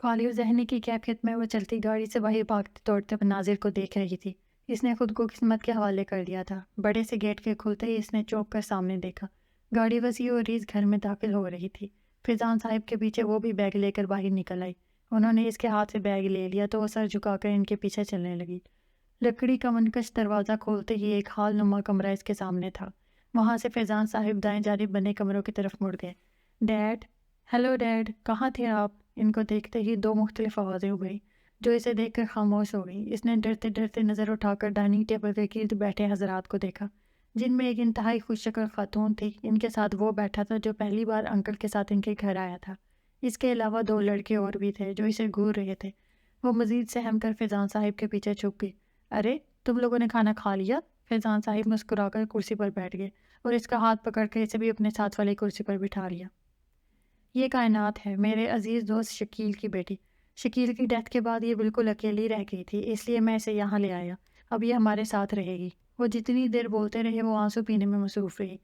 خالی ذہنی کی کیفیت میں وہ چلتی گاڑی سے باہر بھاگتے دوڑتے مناظر کو دیکھ رہی تھی۔ اس نے خود کو قسمت کے حوالے کر دیا تھا۔ بڑے سے گیٹ کے کھلتے ہی اس نے چونک کر سامنے دیکھا۔ گاڑی وسیع اور ریز گھر میں داخل ہو رہی تھی۔ فیضان صاحب کے پیچھے وہ بھی بیگ لے کر باہر نکل آئی۔ انہوں نے اس کے ہاتھ سے بیگ لے لیا تو وہ سر جھکا کر ان کے پیچھے چلنے لگی۔ لکڑی کا منکش دروازہ کھولتے ہی ایک ہال نما کمرہ اس کے سامنے تھا۔ وہاں سے فیضان صاحب دائیں جانب بنے کمروں کی طرف مڑ گئے۔ ڈیڈ، ہیلو ڈیڈ، کہاں تھے آپ؟ ان کو دیکھتے ہی دو مختلف آوازیں ہوئیں جو اسے دیکھ کر خاموش ہو گئی۔ اس نے ڈرتے ڈرتے نظر اٹھا کر ڈائننگ ٹیبل کے گرد بیٹھے حضرات کو دیکھا، جن میں ایک انتہائی خوش شکل خاتون تھی۔ ان کے ساتھ وہ بیٹھا تھا جو پہلی بار انکل کے ساتھ ان کے گھر آیا تھا۔ اس کے علاوہ دو لڑکے اور بھی تھے جو اسے گھور رہے تھے۔ وہ مزید سہم کر فیضان صاحب کے پیچھے چھپ گئی۔ ارے تم لوگوں نے کھانا کھا لیا؟ فیضان صاحب مسکرا کر کرسی پر بیٹھ گئے اور اس کا ہاتھ پکڑ کے اسے بھی اپنے ساتھ والی کرسی پر بٹھا لیا۔ یہ کائنات ہے، میرے عزیز دوست شکیل کی بیٹی۔ شکیل کی ڈیتھ کے بعد یہ بالکل اکیلی رہ گئی تھی، اس لیے میں اسے یہاں لے آیا۔ اب یہ ہمارے ساتھ رہے گی۔ وہ جتنی دیر بولتے رہے وہ آنسو پینے میں مصروف رہی۔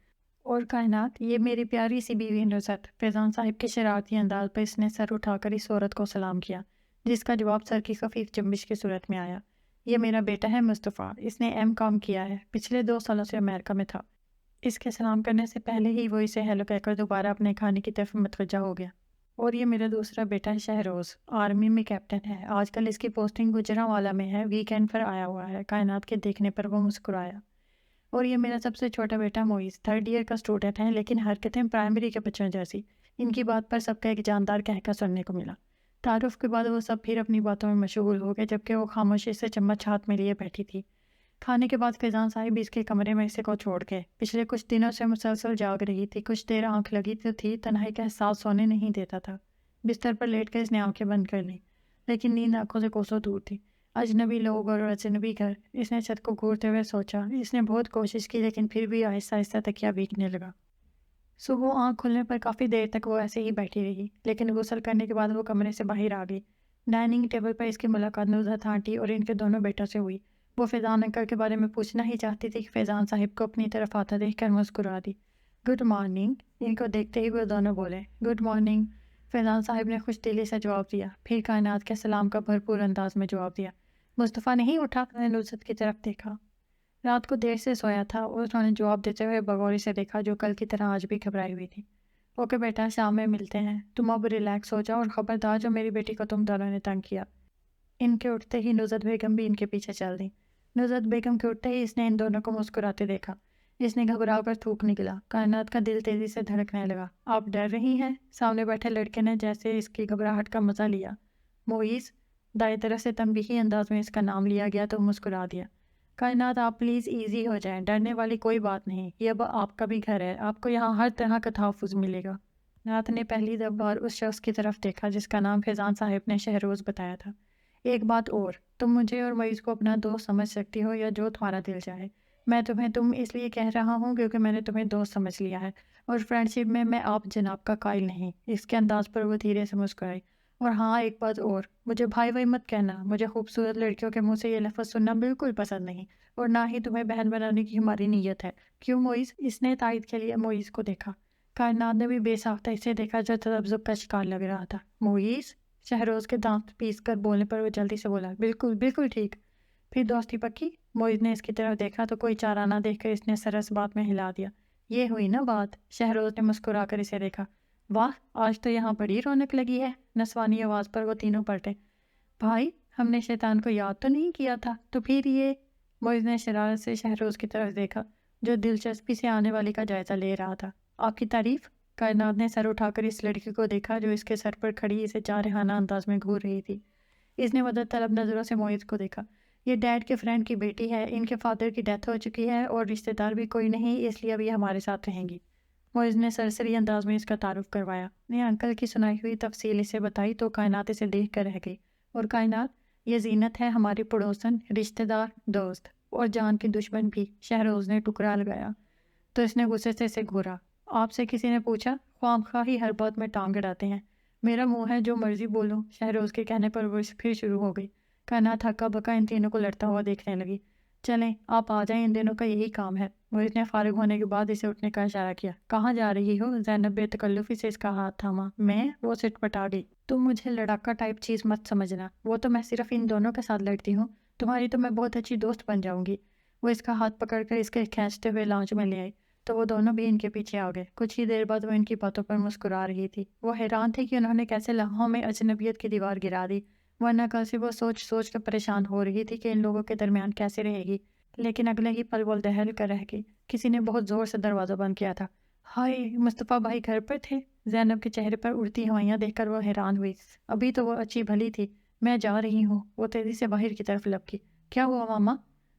اور کائنات، یہ میری پیاری سی بیوی نصرت۔ فیضان صاحب کے شرارتی انداز پر اس نے سر اٹھا کر اس عورت کو سلام کیا، جس کا جواب سر کی خفیف جنبش کی صورت میں آیا۔ یہ میرا بیٹا ہے مصطفیٰ، اس نے کام کیا ہے، پچھلے 2 سالوں سے امریکہ میں تھا۔ اس کے سلام کرنے سے پہلے ہی وہ اسے ہیلو کہہ کر دوبارہ اپنے کھانے کی طرف متوجہ ہو گیا۔ اور یہ میرا دوسرا بیٹا ہے شہروز، آرمی میں کیپٹن ہے، آج کل اس کی پوسٹنگ گوجرانوالا میں ہے، ویکینڈ پر آیا ہوا ہے۔ کائنات کے دیکھنے پر وہ مسکرایا۔ اور یہ میرا سب سے چھوٹا بیٹا معیز، 3rd ایئر کا اسٹوڈنٹ ہے، لیکن حرکتیں پرائمری کے بچوں جیسی۔ ان کی بات پر سب کا ایک جاندار کہکا سننے کو ملا۔ تعارف کے بعد وہ سب پھر اپنی باتوں میں مشغول ہو گئے، جبکہ وہ خاموشی سے چمچ ہاتھ میں لیے بیٹھی تھی۔ کھانے کے بعد فیضان صاحب اس کے کمرے میں اسے کو چھوڑ گئے۔ پچھلے کچھ دنوں سے مسلسل جاگ رہی تھی، کچھ دیر آنکھ لگی تو تھی، تنہائی کا احساس سونے نہیں دیتا تھا۔ بستر پر لیٹ کر اس نے آنکھیں بند کر لیں، لیکن نیند آنکھوں سے کوسوں دور تھی۔ اجنبی لوگ اور اجنبی گھر، اس نے چھت کو گھورتے ہوئے سوچا۔ اس نے بہت کوشش کی لیکن پھر بھی آہستہ آہستہ تکیہ بھیگنے لگا۔ صبح آنکھ کھلنے پر کافی دیر تک وہ ایسے ہی بیٹھی رہی، لیکن غسل کرنے کے بعد وہ کمرے سے باہر آ گئی۔ ڈائننگ ٹیبل پر اس کی ملاقات نزہت آنٹی اور ان کے دونوں بیٹوں سے ہوئی۔ وہ فیضان انکل کے بارے میں پوچھنا ہی چاہتی تھی کہ فیضان صاحب کو اپنی طرف آتا دیکھ کر مسکرا دی۔ گڈ مارننگ، ان کو دیکھتے ہی وہ دونوں بولے۔ گڈ مارننگ، فیضان صاحب نے خوش دلی سے جواب دیا، پھر کائنات کے سلام کا بھرپور انداز میں جواب دیا۔ مصطفیٰ نہیں اٹھا؟ میں نے نصرت کی طرف دیکھا۔ رات کو دیر سے سویا تھا، اور انہوں نے جواب دیتے ہوئے بغور سے دیکھا جو کل کی طرح آج بھی گھبرائی ہوئی تھی۔ اوکے بیٹا، شام میں ملتے ہیں، تم اب ریلیکس ہو جاؤ، اور خبردار جو میری بیٹی کو تم دونوں نے تنگ کیا۔ ان کے اٹھتے ہی نصرت بیگم بھی ان کے پیچھے چل دیں۔ نصرت بیگم کے اٹھتے ہی اس نے ان دونوں کو مسکراتے دیکھا۔ اس نے گھبرا کر تھوک نکلا۔ کائنات کا دل تیزی سے دھڑکنے لگا۔ آپ ڈر رہی ہیں؟ سامنے بیٹھے لڑکے نے جیسے اس کی گھبراہٹ کا مزہ لیا۔ معیز، دائیں طرف سے تنبیہی انداز میں اس کا نام لیا گیا تو مسکرا دیا۔ کائنات، آپ پلیز ایزی ہو جائیں، ڈرنے والی کوئی بات نہیں، یہ اب آپ کا بھی گھر ہے، آپ کو یہاں ہر طرح کا تحفظ ملے گا۔ نات نے پہلی بار اس شخص کی طرف دیکھا جس کا نام فیضان صاحب نے شہروز بتایا تھا۔ ایک بات اور، تم مجھے اور معیز کو اپنا دوست سمجھ سکتی ہو یا جو تمہارا دل چاہے۔ میں تمہیں تم اس لیے کہہ رہا ہوں کیونکہ میں نے تمہیں دوست سمجھ لیا ہے، اور فرینڈشپ میں آپ جناب کا قائل نہیں۔ اس کے انداز پر وہ دھیرے سے مسکرائی۔ اور ہاں، ایک بات اور، مجھے بھائی بھائی مت کہنا، مجھے خوبصورت لڑکیوں کے منہ سے یہ لفظ سننا بالکل پسند نہیں، اور نہ ہی تمہیں بہن بنانے کی ہماری نیت ہے، کیوں معیز؟ اس نے تائید کے لیے معیز کو دیکھا۔ کائنات نے بھی بے ساختہ اسے دیکھا جو تذبذب کا شکار لگ رہا تھا۔ معیز؟ شہروز کے دانت پیس کر بولنے پر وہ جلدی سے بولا، بالکل بالکل ٹھیک۔ پھر دوستی پکی؟ معیز نے اس کی طرف دیکھا تو کوئی چارہ نہ دیکھ کر اس نے سر اس بات میں ہلا دیا۔ یہ ہوئی نا بات؟ شہروز نے مسکرا کر اسے دیکھا۔ واہ، آج تو یہاں بڑی رونق لگی ہے۔ نسوانی آواز پر وہ تینوں پلٹے۔ بھائی، ہم نے شیطان کو یاد تو نہیں کیا تھا، تو پھر یہ؟ معیز نے شرارت سے شہروز کی طرف دیکھا جو دلچسپی سے آنے والی کا جائزہ لے رہا تھا۔ آپ کی تعریف؟ کائنات نے سر اٹھا کر اس لڑکی کو دیکھا جو اس کے سر پر کھڑی اسے جارحانہ انداز میں گھور رہی تھی۔ اس نے مدد طلب نظروں سے معیز کو دیکھا۔ یہ ڈیڈ کے فرینڈ کی بیٹی ہے، ان کے فادر کی ڈیتھ ہو چکی ہے، اور رشتہ دار بھی کوئی نہیں، اس لیے اب یہ ہمارے ساتھ رہیں گی۔ معیز نے سرسری انداز میں اس کا تعارف کروایا۔ نے انکل کی سنائی ہوئی تفصیل اسے بتائی تو کائنات اسے دیکھ کر رہ گئی۔ اور کائنات، یہ زینت ہے، ہماری پڑوسن، رشتہ دار، دوست، اور جان کی دشمن بھی۔ شہروز نے ٹکرا لگایا تو اس نے غصے سے اسے گھورا۔ آپ سے کسی نے پوچھا؟ خواہ خواہ ہی ہر بات میں ٹانگ اڑاتے ہیں۔ میرا منہ ہے، جو مرضی بولوں۔ شہروز کے کہنے پر وہ پھر شروع ہو گئی۔ کائنات ہکا بکا ان تینوں کو لڑتا ہوا دیکھنے لگی۔ چلیں آپ آ جائیں، ان دنوں کا یہی کام ہے۔ موئز نے فارغ ہونے کے بعد اسے اٹھنے کا اشارہ کیا۔ کہاں جا رہی ہو؟ زینب بے تکلفی سے اس کا ہاتھ تھاما۔ میں؟ وہ سٹ پٹا گئی۔ تم مجھے لڑاکا ٹائپ چیز مت سمجھنا، وہ تو میں صرف ان دونوں کے ساتھ لڑتی ہوں، تمہاری تو میں بہت اچھی دوست بن جاؤں گی۔ وہ اس کا ہاتھ پکڑ کر اس کے کھینچتے ہوئے لاؤنج میں لے آئی تو وہ دونوں بھی ان کے پیچھے آ گئے۔ کچھ ہی دیر بعد وہ ان کی باتوں پر مسکرا رہی تھی۔ وہ حیران تھی کہ انہوں نے کیسے لمحوں میں اجنبیت کی دیوار گرا دی، ورنہ کل سے وہ سوچ سوچ کر پریشان ہو رہی تھی کہ ان لوگوں کے درمیان کیسے رہے گی، لیکن اگلے ہی پل وہ دہل کر رہ گئی۔ کسی نے بہت زور سے دروازہ بند کیا تھا۔ ہائے، مصطفیٰ بھائی گھر پر تھے؟ زینب کے چہرے پر اڑتی ہوائیاں دیکھ کر وہ حیران ہوئی۔ ابھی تو وہ اچھی بھلی تھی۔ میں جا رہی ہوں۔ وہ تیزی سے باہر کی طرف لپکی۔ کیا ہوا ماما؟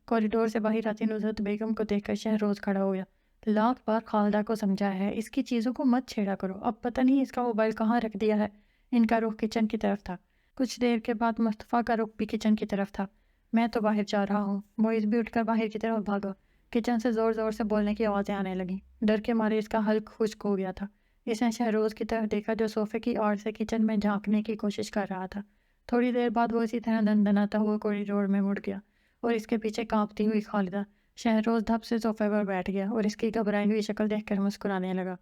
کوریڈور سے باہر آتی نصرت بیگم کو دیکھ کر شہروز کھڑا ہو گیا۔ لاکھ بار خالدہ کو سمجھا ہے اس کی چیزوں کو مت چھیڑا کرو، اب پتہ نہیں اس کا موبائل کہاں رکھ دیا ہے۔ ان کا رخ کچن کی طرف تھا۔ کچھ دیر کے بعد مصطفیٰ کا رخ بھی کچن کی طرف تھا۔ میں تو باہر جا رہا ہوں۔ معیز بھی اٹھ کر باہر کی طرف بھاگا۔ کچن سے زور زور سے بولنے کی آوازیں آنے لگیں۔ ڈر کے مارے اس کا حلق خشک ہو گیا تھا۔ اس نے شہروز کی طرف دیکھا جو صوفے کی آڑ سے کچن میں جھانکنے کی کوشش کر رہا تھا۔ تھوڑی دیر بعد وہ اسی طرح دندناتا ہوا کوریڈور میں مڑ گیا اور اس کے پیچھے کانپتی ہوئی خالدہ۔ شہروز دھپ سے صوفے پر بیٹھ گیا اور اس کی گھبرائی ہوئی شکل دیکھ کر مسکرانے لگا۔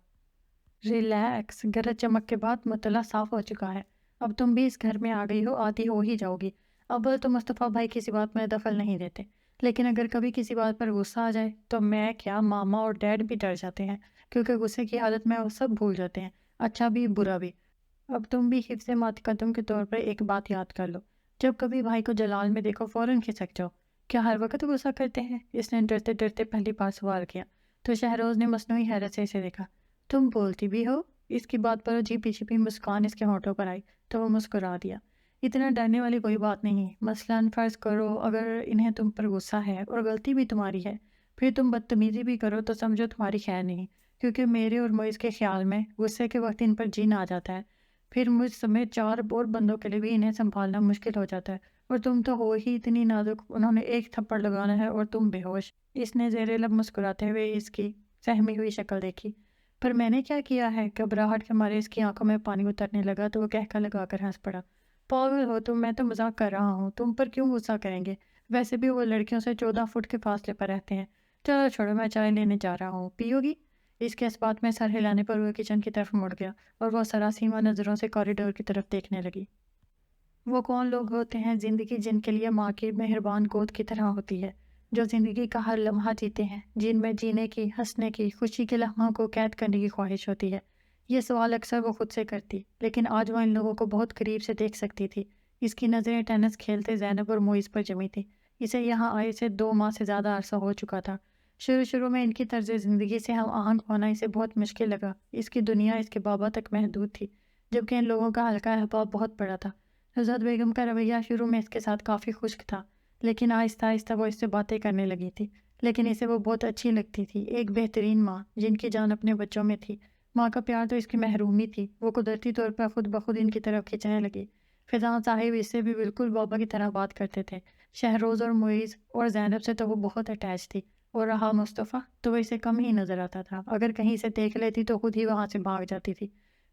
ریلیکس، گرج چمک کے بعد مطلع صاف ہو چکا ہے۔ اب تم بھی اس گھر میں آ گئی ہو، آتی ہو ہی جاؤ گی۔ اول تو مصطفیٰ بھائی کسی بات میں دخل نہیں دیتے، لیکن اگر کبھی کسی بات پر غصہ آ جائے تو میں کیا ماما اور ڈیڈ بھی ڈر جاتے ہیں، کیونکہ غصے کی حالت میں وہ سب بھول جاتے ہیں، اچھا بھی برا بھی۔ اب تم بھی حفظ مقدم کے طور پر ایک بات یاد کر لو، جب کبھی بھائی کو جلال میں دیکھو فوراً کھسک جاؤ۔ کیا ہر وقت غصہ کرتے ہیں؟ اس نے ڈرتے ڈرتے پہلی بار سوال کیا تو شہروز نے مصنوعی حیرت سے اسے دیکھا۔ تم بولتی بھی ہو؟ اس کی بات پر چھپی چھپی مسکان اس کے ہونٹوں پر آئی تو وہ مسکرا دیا۔ اتنا ڈرنے والی کوئی بات نہیں، مثلاً فرض کرو اگر انہیں تم پر غصہ ہے اور غلطی بھی تمہاری ہے، پھر تم بدتمیزی بھی کرو تو سمجھو تمہاری خیر نہیں، کیونکہ میرے اور معیز کے خیال میں غصے کے وقت ان پر جین آ جاتا ہے، پھر مجھ سمیت 4 اور بندوں کے لیے بھی انہیں سنبھالنا مشکل ہو جاتا ہے، اور تم تو ہو ہی اتنی نازک، انہوں نے ایک تھپڑ لگانا ہے اور تم بے ہوش۔ اس نے زیر لب مسکراتے ہوئے اس کی سہمی ہوئی شکل دیکھی۔ پر میں نے کیا کیا ہے؟ گھبراہٹ کے مارے اس کی آنکھوں میں پانی اترنے لگا تو وہ کہکا لگا کر ہنس پڑا۔ پاگل ہو تم، میں تو مذاق کر رہا ہوں، تم پر کیوں غصہ کریں گے؟ ویسے بھی وہ لڑکیوں سے 14 فٹ کے فاصلے پر رہتے ہیں۔ چلو چھوڑو، میں چائے لینے جا رہا ہوں، پیو گی؟ اس کے اس بات میں سر ہلانے پر وہ کچن کی طرف مڑ گیا اور وہ سراسیمہ نظروں سے کوریڈور کی طرف دیکھنے لگی۔ وہ کون لوگ ہوتے ہیں زندگی جن کے لیے ماں کی مہربان گود کی طرح ہوتی ہے، جو زندگی کا ہر لمحہ جیتے ہیں، جن میں جینے کی، ہنسنے کی، خوشی کے لمحوں کو قید کرنے کی خواہش ہوتی ہے؟ یہ سوال اکثر وہ خود سے کرتی، لیکن آج وہ ان لوگوں کو بہت قریب سے دیکھ سکتی تھی۔ اس کی نظریں ٹینس کھیلتے زینب اور معیز پر جمی تھی۔ اسے یہاں آئے سے 2 ماہ سے زیادہ عرصہ ہو چکا تھا۔ شروع میں ان کی طرز زندگی سے ہم آہنگ ہونا اسے بہت مشکل لگا۔ اس کی دنیا اس کے بابا تک محدود تھی، جبکہ ان لوگوں کا حلقہ احباب بہت بڑا تھا۔ نصرت بیگم کا رویہ شروع میں اس کے ساتھ کافی خشک تھا، لیکن آہستہ آہستہ وہ اس سے باتیں کرنے لگی تھی، لیکن اسے وہ بہت اچھی لگتی تھی۔ ایک بہترین ماں جن کی جان اپنے بچوں میں تھی۔ ماں کا پیار تو اس کی محرومی تھی۔ وہ قدرتی طور پر خود بخود ان کی طرف کھینچنے لگی۔ فضان صاحب اس سے بھی بالکل بابا کی طرح بات کرتے تھے۔ شہروز اور معیز اور زینب سے تو وہ بہت اٹیچ تھی، اور رہا مصطفیٰ تو وہ اسے کم ہی نظر آتا تھا۔ اگر کہیں سے دیکھ لیتی تو خود ہی وہاں سے بھاگ جاتی تھی۔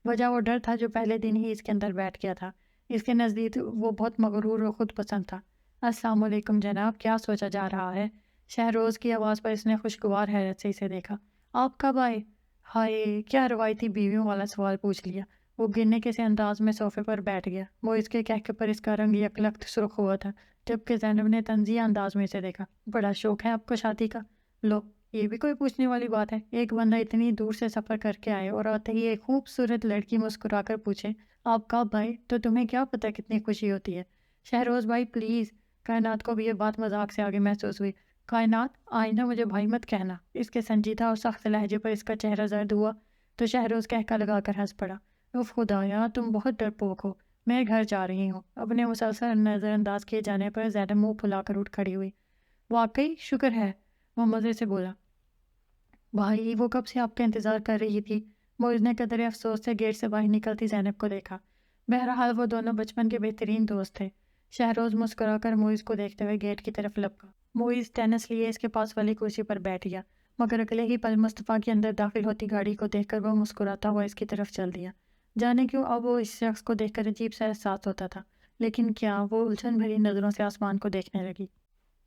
وجہ وہ ڈر تھا جو پہلے دن ہی اس کے اندر بیٹھ گیا تھا۔ اس کے نزدیک وہ بہت مغرور اور خود پسند تھا۔ السلام علیکم جناب، کیا سوچا جا رہا ہے؟ شہروز کی آواز پر اس نے خوشگوار حیرت سے اسے دیکھا۔ آپ کب آئے؟ ہائے، کیا روایتی بیویوں والا سوال پوچھ لیا۔ وہ گرنے کے سے انداز میں صوفے پر بیٹھ گیا۔ وہ اس کے کہکے پر اس کا رنگ یکلخت سرخ ہوا تھا، جبکہ زینب نے طنزیہ انداز میں اسے دیکھا۔ بڑا شوق ہے آپ کو شادی کا؟ لو، یہ بھی کوئی پوچھنے والی بات ہے؟ ایک بندہ اتنی دور سے سفر کر کے آئے اور آتے ہی ایک خوبصورت لڑکی مسکرا کر پوچھے آپ کب آئے، تو تمہیں کیا پتہ کتنی خوشی ہوتی ہے؟ شہروز بھائی پلیز۔ کائنات کو بھی یہ بات مذاق سے آگے محسوس ہوئی۔ کائنات، آئندہ مجھے بھائی مت کہنا۔ اس کے سنجیدہ اور سخت لہجے پر اس کا چہرہ زرد ہوا تو شہروز کہکا لگا کر ہنس پڑا۔ اف خدایا، تم بہت ڈرپوک ہو، میں گھر جا رہی ہوں۔ اپنے مسلسل نظر انداز کیے جانے پر زینب منہ پھلا کر اٹھ کھڑی ہوئی۔ واقعی شکر ہے، وہ مزے سے بولا۔ بھائی، وہ کب سے آپ کا انتظار کر رہی تھی۔ معیز نے قدرے افسوس سے گیٹ سے باہر نکلتی زینب کو دیکھا۔ بہرحال وہ دونوں بچپن کے بہترین دوست تھے۔ شہروز مسکرا کر معیز کو دیکھتے ہوئے گیٹ کی طرف لپکا۔ معیز ٹینس لیے اس کے پاس والی کرسی پر بیٹھ گیا، مگر اگلے ہی پل مصطفیٰ کے اندر داخل ہوتی گاڑی کو دیکھ کر وہ مسکراتا ہوا اس کی طرف چل دیا۔ جانے کیوں اب وہ اس شخص کو دیکھ کر عجیب سا احساس ہوتا تھا، لیکن کیا وہ الجھن بھری نظروں سے آسمان کو دیکھنے لگی۔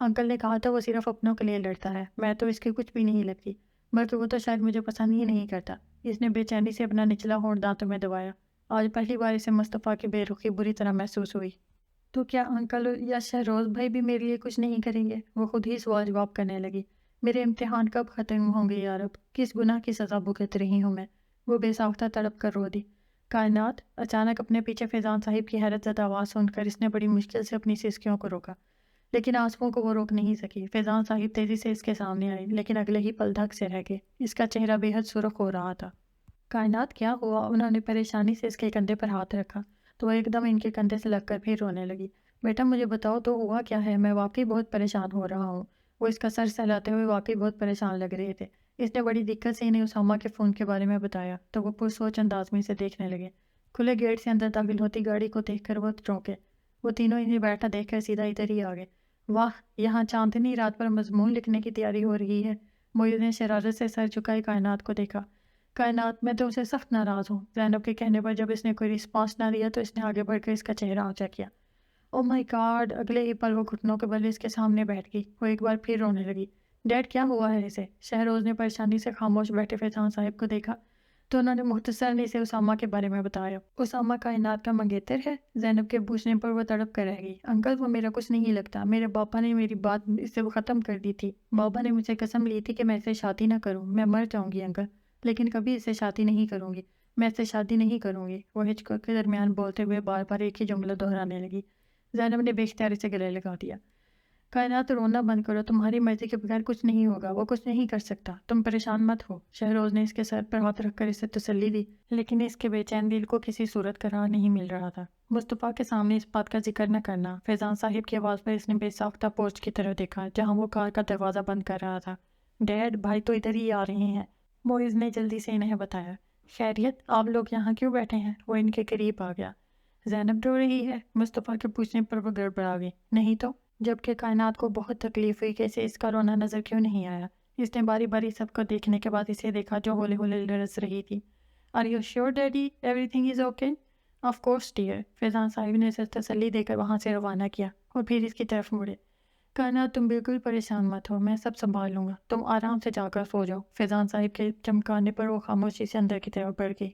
انکل نے کہا تھا وہ صرف اپنوں کے لیے لڑتا ہے، میں تو اس کی کچھ بھی نہیں لگتی، بلکہ وہ تو شاید مجھے پسند ہی نہیں کرتا۔ اس نے بے چینی سے اپنا نچلا ہونٹ دانتوں میں دبایا۔ آج پہلی بار اسے مصطفیٰ کی بے رخی بری طرح محسوس ہوئی۔ تو کیا انکل یا شہروز بھائی بھی میرے لیے کچھ نہیں کریں گے؟ وہ خود ہی سوال جواب کرنے لگی۔ میرے امتحان کب ختم ہوں گے یا رب؟ کس گناہ کی سزا بھگت رہی ہوں میں؟ وہ بے ساختہ تڑپ کر رو دی۔ کائنات! اچانک اپنے پیچھے فیضان صاحب کی حیرت زدہ آواز سن کر اس نے بڑی مشکل سے اپنی سسکیوں کو روکا، لیکن آنسوؤں کو وہ روک نہیں سکی۔ فیضان صاحب تیزی سے اس کے سامنے آئی، لیکن اگلے ہی پل دھک سے رہ گئے۔ اس کا چہرہ بے حد سرخ ہو رہا تھا۔ کائنات کیا ہوا؟ انہوں نے پریشانی سے اس کے کندھے پر ہاتھ رکھا تو وہ ایک دم ان کے کندھے سے لگ کر پھر رونے لگی۔ بیٹا مجھے بتاؤ تو ہوا کیا ہے؟ میں واقعی بہت پریشان ہو رہا ہوں۔ وہ اس کا سر سہلاتے ہوئے واقعی بہت پریشان لگ رہے تھے۔ اس نے بڑی دقت سے انہیں اسامہ کے فون کے بارے میں بتایا تو وہ پرسوچ انداز میں اسے دیکھنے لگے۔ کھلے گیٹ سے اندر داخل ہوتی گاڑی کو دیکھ کر وہ چونکے۔ وہ تینوں انہیں بیٹھا دیکھ کر سیدھا ادھر ہی آ گئے۔ واہ، یہاں چاندنی رات پر مضمون لکھنے کی تیاری ہو رہی ہے۔ معید نے شرارت سے سر جھکائے کائنات کو دیکھا۔ کائنات میں تو اسے سخت ناراض ہوں۔ زینب کے کہنے پر جب اس نے کوئی رسپانس نہ دیا تو اس نے آگے بڑھ کر اس کا چہرہ اونچا کیا۔ او مائی گاڈ! اگلے ہی پل وہ گھٹنوں کے بل اس کے سامنے بیٹھ گئی۔ وہ ایک بار پھر رونے لگی۔ ڈیڈ کیا ہوا ہے اسے؟ شہروز نے پریشانی سے خاموش بیٹھے فیضان صاحب کو دیکھا تو انہوں نے مختصراً اسے اسامہ کے بارے میں بتایا۔ اسامہ کائنات کا منگیتر ہے؟ زینب کے پوچھنے پر وہ تڑپ کر رہ گئی۔ انکل وہ میرا کچھ نہیں لگتا، میرے پاپا نے میری بات اس سے ختم کر دی تھی۔ بابا نے مجھے قسم لی تھی کہ میں اسے شادی نہ کروں، میں مر جاؤں گی انکل، لیکن کبھی اس سے شادی نہیں کروں گی، میں اس سے شادی نہیں کروں گی۔ وہ ہچک کے درمیان بولتے ہوئے بار بار ایک ہی جملہ دہرانے لگی۔ زینب نے بے اختیاری سے گلے لگا دیا۔ کائنات رونا بند کرو، تمہاری مرضی کے بغیر کچھ نہیں ہوگا، وہ کچھ نہیں کر سکتا، تم پریشان مت ہو۔ شہروز نے اس کے سر پر ہاتھ رکھ کر اسے تسلی دی، لیکن اس کے بے چین دل کو کسی صورت قرار نہیں مل رہا تھا۔ مصطفیٰ کے سامنے اس بات کا ذکر نہ کرنا۔ فیضان صاحب کی آواز پر اس نے بے ساختہ پورچ کی طرف دیکھا جہاں وہ کار کا دروازہ بند کر رہا تھا۔ ڈیڈ بھائی تو ادھر ہی آ رہے ہیں، موئز نے جلدی سے انہیں بتایا۔ خیریت؟ آپ لوگ یہاں کیوں بیٹھے ہیں؟ وہ ان کے قریب آ گیا۔ زینب رو رہی ہے؟ مصطفیٰ کے پوچھنے پر وہ گڑبڑا گئی۔ نہیں تو؟ جبکہ کائنات کو بہت تکلیف ہوئی کہ اسے اس کا رونا نظر کیوں نہیں آیا۔ اس نے باری باری سب کو دیکھنے کے بعد اسے دیکھا جو ہولے ہولے لرز رہی تھی۔ Are you sure daddy everything is okay? Of course dear. Faizan صاحب نے اسے تسلی دے کر وہاں سے روانہ کیا اور پھر اس کی طرف مڑے۔ کائنات تم بالکل پریشان مت ہو، میں سب سنبھال لوں گا، تم آرام سے جا کر سو جاؤ۔ فیضان صاحب کے چمکانے پر وہ خاموشی سے اندر کی طرف بڑھ گئی۔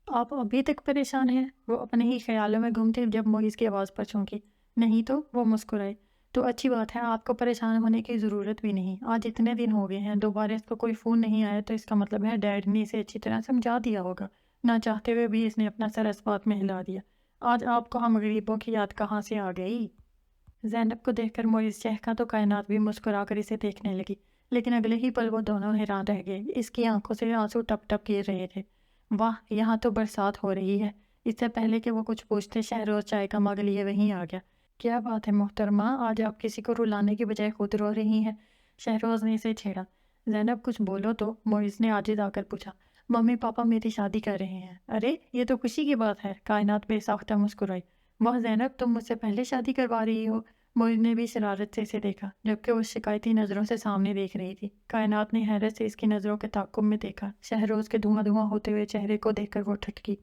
آپ ابھی تک پریشان ہیں؟ وہ اپنے ہی خیالوں میں گم تھے جب موئز کی آواز پر چونکی۔ نہیں تو؟ وہ مسکرائے۔ تو اچھی بات ہے، آپ کو پریشان ہونے کی ضرورت بھی نہیں۔ آج اتنے دن ہو گئے ہیں، دوبارہ اس کو کوئی فون نہیں آیا تو اس کا مطلب ہے ڈیڈ نے اسے اچھی طرح سمجھا دیا ہوگا۔ نہ چاہتے ہوئے بھی اس نے اپنا سر اس بات میں ہلا دیا۔ آج آپ کو ہم غریبوں کی یاد کہاں سے آ گئی؟ زینب کو دیکھ کر موئز چہکا تو کائنات بھی مسکرا کر اسے دیکھنے لگی، لیکن اگلے ہی پل وہ دونوں حیران رہ گئے۔ اس کی آنکھوں سے آنسو ٹپ ٹپ گر رہے تھے۔ واہ، یہاں تو برسات ہو رہی ہے۔ اس سے پہلے کہ وہ کچھ پوچھتے شہروز چائے کا مگ لیے وہیں آ گیا۔ کیا بات ہے محترمہ، آج آپ کسی کو رلانے کی بجائے خود رو رہی ہیں؟ شہروز نے اسے چھیڑا۔ زینب کچھ بولو تو، موئز نے عاجز آ کر پوچھا۔ ممی پاپا میری شادی کر رہے ہیں۔ ارے یہ تو خوشی کی بات ہے، کائنات بے ساختہ مسکرائی۔ واہ زینب، تم مجھ سے پہلے شادی کروا رہی ہو؟ موئز نے بھی شرارت سے اسے دیکھا جبکہ وہ شکایتی نظروں سے سامنے دیکھ رہی تھی۔ کائنات نے حیرت سے اس کی نظروں کے تعاقب میں دیکھا۔ شہروز کے دھواں دھواں ہوتے ہوئے چہرے کو دیکھ کر وہ ٹھٹکی۔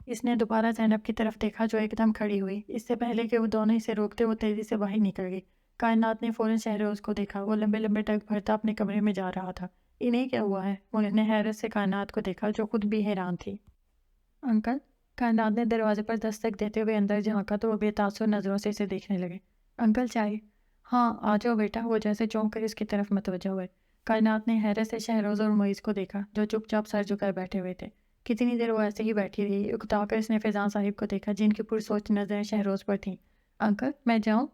اس نے دوبارہ زینب کی طرف دیکھا جو ایک دم کھڑی ہوئی۔ اس سے پہلے کہ وہ دونوں اسے روکتے وہ تیزی سے باہر نکل گئی۔ کائنات نے فوراً شہروز کو دیکھا، وہ لمبے لمبے ڈگ بھرتا اپنے کمرے میں جا رہا تھا۔ انہیں کیا ہوا ہے؟ موئز نے حیرت سے کائنات کو دیکھا جو خود بھی حیران تھی۔ انکل؟ کائنات نے دروازے پر دستک دیتے ہوئے اندر جھانکا تو وہ بے تاثر نظروں سے اسے دیکھنے لگے۔ انکل چائے؟ ہاں آ جاؤ بیٹا، وہ جیسے چونک کر اس کی طرف متوجہ ہوئے۔ کائنات نے حیرت سے شہروز اور موئز کو دیکھا جو چپ چاپ سر جھکائے بیٹھے ہوئے تھے۔ کتنی دیر وہ ایسے ہی بیٹھی رہی، اکتا کر اس نے فیضان صاحب کو دیکھا جن کی پرسوچ نظریں شہروز پر تھیں۔ انکل میں جاؤں؟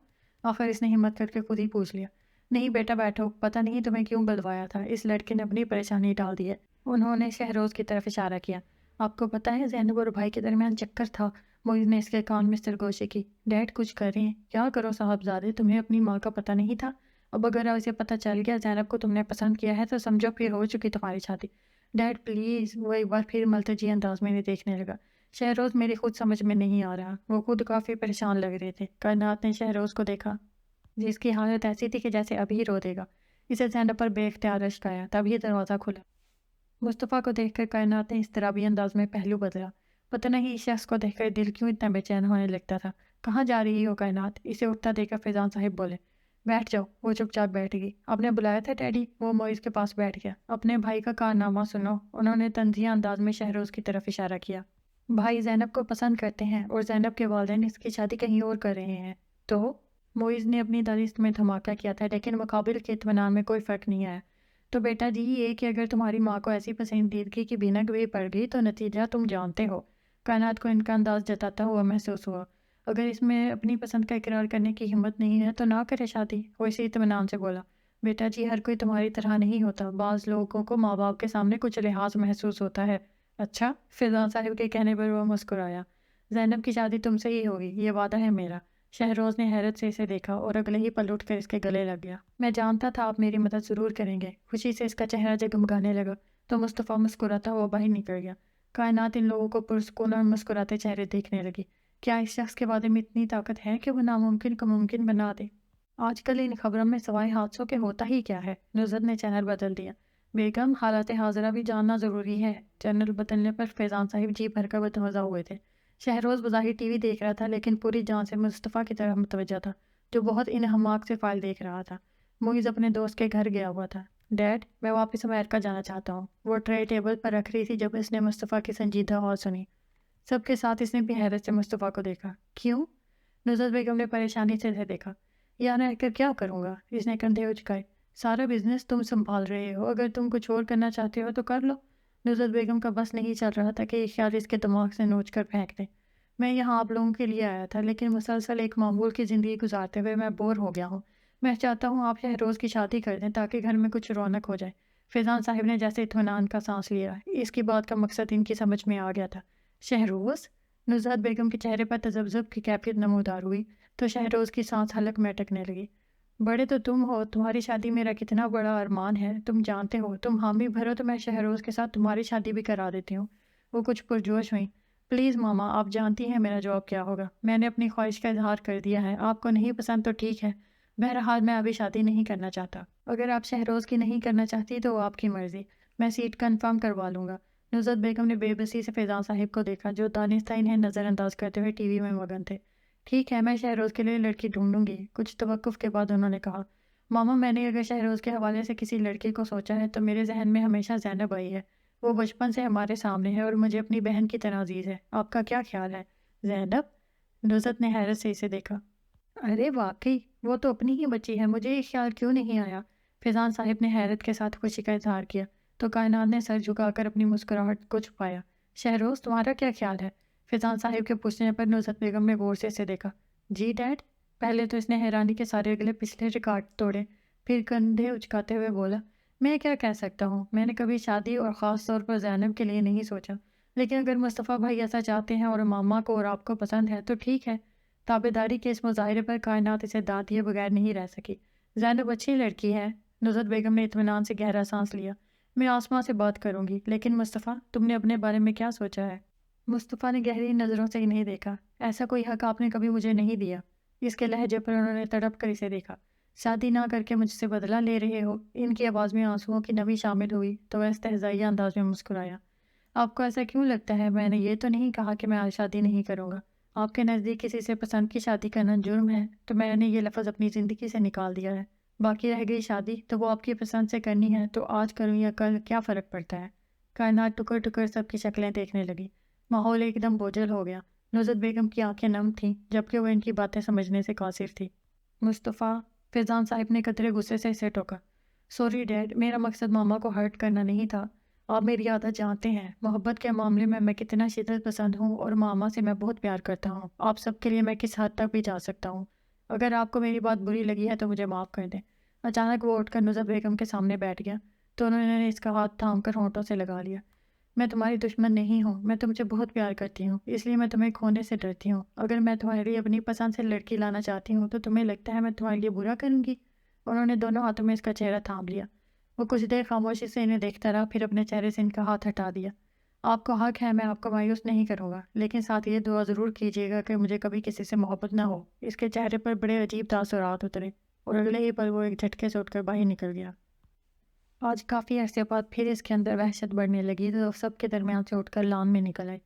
آخر اس نے ہمت کر کے خود ہی پوچھ لیا۔ نہیں بیٹا بیٹھو، پتہ نہیں تمہیں کیوں بلوایا تھا، اس لڑکے نے اپنی پریشانی ٹال دی ہے۔ انہوں نے شہروز کی طرف اشارہ کیا۔ آپ کو پتہ ہے زینب اور بھائی کے درمیان چکر تھا؟ موئز نے اس کے کان میں سرگوشی کی۔ ڈیڈ کچھ کر رہے ہیں؟ کیا کرو صاحبزادے، تمہیں اپنی ماں کا پتہ نہیں تھا؟ اب اگر اسے پتہ چل گیا زینب کو تم نے پسند کیا ہے تو سمجھو پھر ہو چکی تمہاری شادی۔ ڈیڈ پلیز، وہ ایک بار پھر ملتجی انداز میں دیکھنے لگا۔ شہروز میری خود سمجھ میں نہیں آ رہا، وہ خود کافی پریشان لگ رہے تھے۔ کائنات نے شہروز کو دیکھا جس کی حالت ایسی تھی کہ جیسے ابھی رو دے گا۔ اسے زینب پر بے اختیار اشک آیا، تبھی دروازہ کھلا۔ مصطفیٰ کو دیکھ کر کائنات نے اضطرابی انداز میں پہلو بدلا۔ پتہ نہیں اس شخص کو دیکھ کر دل کیوں اتنا بے چین ہونے لگتا تھا۔ کہاں جا رہی ہو کائنات؟ اسے اٹھتا دیکھ کر فیضان صاحب بولے۔ بیٹھ جاؤ۔ وہ چپ چاپ بیٹھ گئی۔ آپ نے بلایا تھا ڈیڈی؟ وہ معیز کے پاس بیٹھ گیا۔ اپنے بھائی کا کارنامہ سنو۔ انہوں نے طنزیہ انداز میں شہروز کی طرف اشارہ کیا۔ بھائی زینب کو پسند کرتے ہیں اور زینب کے والدین اس کی شادی کہیں اور کر رہے ہیں تو معیز نے اپنی دانست میں دھماکہ کیا تھا، لیکن مقابل کے اطمینان میں کوئی فرق نہیں آیا۔ تو بیٹا جی یہ کہ اگر تمہاری ماں کو ایسی پسندیدگی کی بینک بھی پڑ گئی تو نتیجہ تم جانتے ہو۔ کائنات کو ان کا انداز جتاتا ہوا محسوس ہوا۔ اگر اس میں اپنی پسند کا اقرار کرنے کی ہمت نہیں ہے تو نہ کرے شادی۔ وہ اسی اطمینان سے بولا۔ بیٹا جی ہر کوئی تمہاری طرح نہیں ہوتا، بعض لوگوں کو ماں باپ کے سامنے کچھ لحاظ محسوس ہوتا ہے۔ اچھا؟ فیضان صاحب کے کہنے پر وہ مسکرایا۔ زینب کی شادی تم سے ہی ہوگی، یہ وعدہ ہے میرا۔ شہروز نے حیرت سے اسے دیکھا اور اگلے ہی پل اٹھ کر اس کے گلے لگ گیا۔ میں جانتا تھا آپ میری مدد ضرور کریں گے۔ خوشی سے اس کا چہرہ جگمگانے لگا تو مصطفیٰ مسکراتا ہوا باہر نکل گیا۔ کائنات ان لوگوں کو پرسکون اور مسکراتے چہرے دیکھنے لگی۔ کیا اس شخص کے بارے میں اتنی طاقت ہے کہ وہ ناممکن کو ممکن بنا دے؟ آج کل ان خبروں میں سوائے حادثوں کے ہوتا ہی کیا ہے؟ نزہت نے چینل بدل دیا۔ بیگم حالات حاضرہ بھی جاننا ضروری ہے۔ چینل بدلنے پر فیضان صاحب جی بھر کر متوجہ ہوئے تھے۔ شہروز بظاہر ٹی وی دیکھ رہا تھا لیکن پوری جان سے مصطفیٰ کی طرف متوجہ تھا جو بہت انہماک سے فائل دیکھ رہا تھا۔ معیز اپنے دوست کے گھر گیا ہوا تھا۔ ڈیڈ میں واپس امریکہ جانا چاہتا ہوں۔ وہ ٹرے ٹیبل پر رکھ رہی تھی جب اس نے مصطفیٰ کی سنجیدہ آواز سنی۔ سب کے ساتھ اس نے بھی حیرت سے مصطفیٰ کو دیکھا۔ کیوں؟ نزہت بیگم نے پریشانی سے اسے دیکھا۔ یہاں رہ کر کیا کروں گا؟ اس نے کندھے اچکائے۔ سارا بزنس تم سنبھال رہے ہو، اگر تم کچھ اور کرنا چاہتے ہو تو کر لو۔ نزہت بیگم کا بس نہیں چل رہا تھا کہ یہ خیال اس کے دماغ سے نوچ کر پھینک دے۔ میں یہاں آپ لوگوں کے لیے آیا تھا لیکن مسلسل ایک معمول کی زندگی گزارتے ہوئے میں بور ہو گیا ہوں۔ میں چاہتا ہوں آپ شہروز کی شادی کر دیں تاکہ گھر میں کچھ رونق ہو جائے۔ فیضان صاحب نے جیسے اطمینان کا سانس لیا۔ اس کی بات کا مقصد ان کی سمجھ میں آ گیا تھا۔ شہروز؟ نزہت بیگم کے چہرے پر تذبذب کی کیفیت نمودار ہوئی تو شہروز کی سانس حلق میں اٹکنے لگی۔ بڑے تو تم ہو، تمہاری شادی میرا کتنا بڑا ارمان ہے تم جانتے ہو۔ تم حامی بھرو تو میں شہروز کے ساتھ تمہاری شادی بھی کرا دیتی ہوں۔ وہ کچھ پرجوش ہوئیں۔ پلیز ماما، آپ جانتی ہیں میرا جواب کیا ہوگا۔ میں نے اپنی خواہش کا اظہار کر دیا ہے، آپ کو نہیں پسند تو ٹھیک ہے۔ بہرحال میں ابھی شادی نہیں کرنا چاہتا۔ اگر آپ شہروز کی نہیں کرنا چاہتی تو وہ آپ کی مرضی، میں سیٹ کنفرم کروا لوں گا۔ نزہت بیگم نے بے بسی سے فیضان صاحب کو دیکھا جو دانستہ انہیں نظر انداز کرتے ہوئے ٹی وی میں مگن تھے۔ ٹھیک ہے، میں شہروز کے لیے لڑکی ڈھونڈوں گی۔ کچھ توقف کے بعد انہوں نے کہا، ماما میں نے اگر شہروز کے حوالے سے کسی لڑکی کو سوچا ہے تو میرے ذہن میں ہمیشہ زینب آئی ہے۔ وہ بچپن سے ہمارے سامنے ہے اور مجھے اپنی بہن کی طرح عزیز ہے۔ آپ کا کیا خیال ہے؟ زینب؟ نزہت نے حیرت سے اسے دیکھا۔ ارے واقعی وہ تو اپنی ہی بچی ہے، مجھے یہ خیال کیوں نہیں آیا؟ فیضان صاحب نے حیرت کے ساتھ خوشی کا اظہار کیا تو کائنات نے سر جھکا کر اپنی مسکراہٹ کو چھپایا۔ شہروز تمہارا کیا خیال ہے؟ فیضان صاحب کے پوچھنے پر نزہت بیگم نے غور سے اسے دیکھا۔ جی ڈیڈ؟ پہلے تو اس نے حیرانی کے سارے اگلے پچھلے ریکارڈ توڑے، پھر کندھے اچکاتے ہوئے بولا، میں کیا کہہ سکتا ہوں، میں نے کبھی شادی اور خاص طور پر زینب کے لیے نہیں سوچا، لیکن اگر مصطفیٰ بھائی ایسا چاہتے ہیں اور ماما کو اور آپ کو پسند ہے تو ٹھیک ہے۔ تابعداری کے اس مظاہرے پر کائنات اسے دانت دیے بغیر نہیں رہ سکی۔ زینب اچھی لڑکی ہے۔ نزہت بیگم نے اطمینان سے گہرا سانس لیا۔ میں آسماں سے بات کروں گی، لیکن مصطفیٰ تم نے اپنے بارے میں کیا سوچا ہے؟ مصطفیٰ نے گہری نظروں سے انہیں دیکھا۔ ایسا کوئی حق آپ نے کبھی مجھے نہیں دیا۔ اس کے لہجے پر انہوں نے تڑپ کر اسے دیکھا۔ شادی نہ کر کے مجھ سے بدلہ لے رہے ہو؟ ان کی آواز میں آنسوؤں کی نمی شامل ہوئی تو وہ استہزائیہ انداز میں مسکرایا۔ آپ کو ایسا کیوں لگتا ہے؟ میں نے یہ تو نہیں کہا کہ میں آج شادی نہیں کروں گا۔ آپ کے نزدیک کسی سے پسند کی شادی کرنا جرم ہے تو میں نے یہ لفظ اپنی زندگی سے نکال دیا ہے۔ باقی رہ گئی شادی تو وہ آپ کی پسند سے کرنی ہے تو آج کروں یا کل کیا فرق پڑتا ہے؟ کائنات ٹکر ٹکر سب کی شکلیں دیکھنے لگی۔ ماحول ایک دم بوجھل ہو گیا۔ نزہت بیگم کی آنکھیں نم تھیں جبکہ وہ ان کی باتیں سمجھنے سے قاصر تھی۔ مصطفیٰ؟ فیضان صاحب نے قطرے غصے سے اسے ٹوکا۔ سوری ڈیڈ، میرا مقصد ماما کو ہرٹ کرنا نہیں تھا۔ آپ میری عادت جانتے ہیں، محبت کے معاملے میں کتنا شدت پسند ہوں اور ماما سے میں بہت پیار کرتا ہوں۔ آپ سب کے لیے میں کس حد تک بھی جا سکتا ہوں۔ اگر آپ کو میری بات بری لگی ہے تو مجھے معاف کر دیں۔ اچانک وہ اٹھ کر نزہت بیگم کے سامنے بیٹھ گیا تو انہوں نے اس کا ہاتھ تھام کر ہونٹوں سے لگا لیا۔ میں تمہاری دشمن نہیں ہوں، میں تم سے بہت پیار کرتی ہوں، اس لیے میں تمہیں کھونے سے ڈرتی ہوں۔ اگر میں تمہاری اپنی پسند سے لڑکی لانا چاہتی ہوں تو تمہیں لگتا ہے میں تمہارے لیے برا کروں گی؟ انہوں نے دونوں ہاتھوں میں اس کا چہرہ تھام لیا۔ وہ کچھ دیر خاموشی سے انہیں دیکھتا رہا پھر اپنے چہرے سے ان کا ہاتھ ہٹا دیا۔ آپ کو حق ہے، میں آپ کو مایوس نہیں کروں گا، لیکن ساتھ یہ دعا ضرور کیجیے گا کہ مجھے کبھی کسی سے محبت نہ ہو۔ اس کے چہرے پر بڑے عجیب تاثرات اترے اور اگلے ہی پل وہ ایک جھٹکے سے اٹھ کر باہر نکل گیا۔ آج کافی عرصے بعد پھر اس کے اندر وحشت بڑھنے لگی تو سب کے درمیان سے اٹھ کر لان میں نکل آئی۔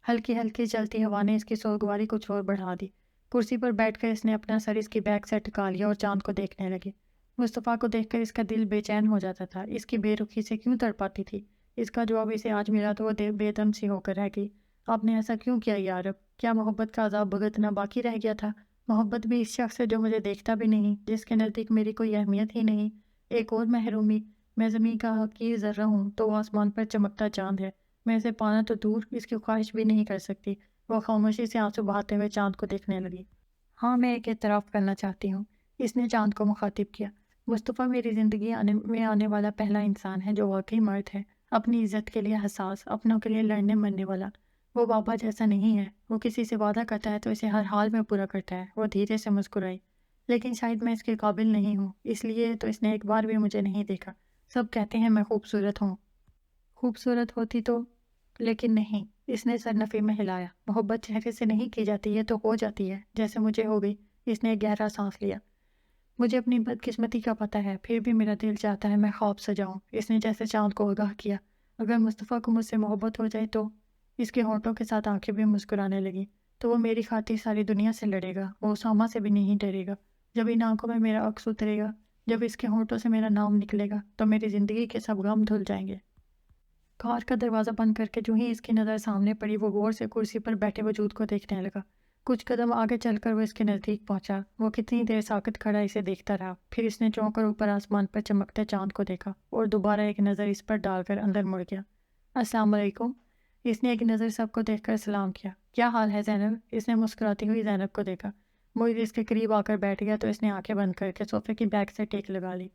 ہلکی ہلکی چلتی ہوا نے اس کی سوگواری کچھ اور بڑھا دی۔ کرسی پر بیٹھ کر اس نے اپنا سر اس کی بیک سے ٹکا لیا اور چاند کو دیکھنے لگی۔ مصطفیٰ کو دیکھ کر اس کا دل بے چین ہو جاتا تھا۔ اس کی بے رخی سے کیوں تڑپاتی تھی؟ اس کا جواب اسے آج ملا تو وہ بے دم سی ہو کر رہ گئی۔ آپ نے ایسا کیوں کیا یا رب؟ کیا محبت کا عذاب بھگتنا باقی رہ گیا تھا؟ محبت بھی اس شخص سے جو مجھے دیکھتا بھی نہیں، جس کے نزدیک میری کوئی اہمیت ہی نہیں۔ ایک اور محرومی، میں زمین کا حقیر ذرہ ہوں تو وہ آسمان پر چمکتا چاند ہے۔ میں اسے پانا تو دور، اس کی خواہش بھی نہیں کر سکتی۔ وہ خاموشی سے آنسو بہاتے ہوئے چاند کو دیکھنے لگی۔ ہاں، میں ایک اعتراف کرنا چاہتی ہوں، اس نے چاند کو مخاطب کیا۔ مصطفیٰ میری زندگی میں آنے والا پہلا انسان ہے جو واقعی مرد ہے، اپنی عزت کے لیے حساس، اپنوں کے لیے لڑنے مرنے والا۔ وہ بابا جیسا نہیں ہے، وہ کسی سے وعدہ کرتا ہے تو اسے ہر حال میں پورا کرتا ہے۔ وہ دھیرے سے مسکرائی۔ لیکن شاید میں اس کے قابل نہیں ہوں، اس لیے تو اس نے ایک بار بھی مجھے نہیں دیکھا۔ سب کہتے ہیں میں خوبصورت ہوں۔ خوبصورت ہوتی تو، لیکن نہیں۔ اس نے سر نفی میں ہلایا۔ محبت چہرے سے نہیں کی جاتی، یہ تو ہو جاتی ہے، جیسے مجھے ہو گئی۔ اس نے ایک گہرا سانس لیا۔ مجھے اپنی بدقسمتی کا پتہ ہے، پھر بھی میرا دل چاہتا ہے میں خواب سجاؤں۔ اس نے جیسے چاند کو آگاہ کیا۔ اگر مصطفیٰ کو مجھ سے محبت ہو جائے تو، اس کے ہونٹوں کے ساتھ آنکھیں بھی مسکرانے لگی، تو وہ میری خاطر ساری دنیا سے لڑے گا، وہ اسامہ سے بھی نہیں ڈرے گا۔ جب ان آنکھوں میں میرا عکس اترے گا، جب اس کے ہونٹوں سے میرا نام نکلے گا، تو میری زندگی کے سب غم دھل جائیں گے۔ کار کا دروازہ بند کر کے جو ہی اس کی نظر سامنے پڑی، وہ غور سے کرسی پر بیٹھے وجود کو دیکھنے لگا۔ کچھ قدم آگے چل کر وہ اس کے نزدیک پہنچا۔ وہ کتنی دیر ساکت کھڑا اسے دیکھتا رہا، پھر اس نے چونک کر اوپر آسمان پر چمکتے چاند کو دیکھا اور دوبارہ ایک نظر اس پر ڈال کر اندر مڑ گیا۔ السلام علیکم۔ اس نے ایک نظر سب کو دیکھ کر سلام کیا۔ کیا حال ہے زینب؟ اس نے مسکراتی ہوئی زینب کو دیکھا۔ معیز اس کے قریب آ کر بیٹھ گیا تو اس نے آنکھیں بند کر کے صوفے کی بیک سے ٹیک لگا لی۔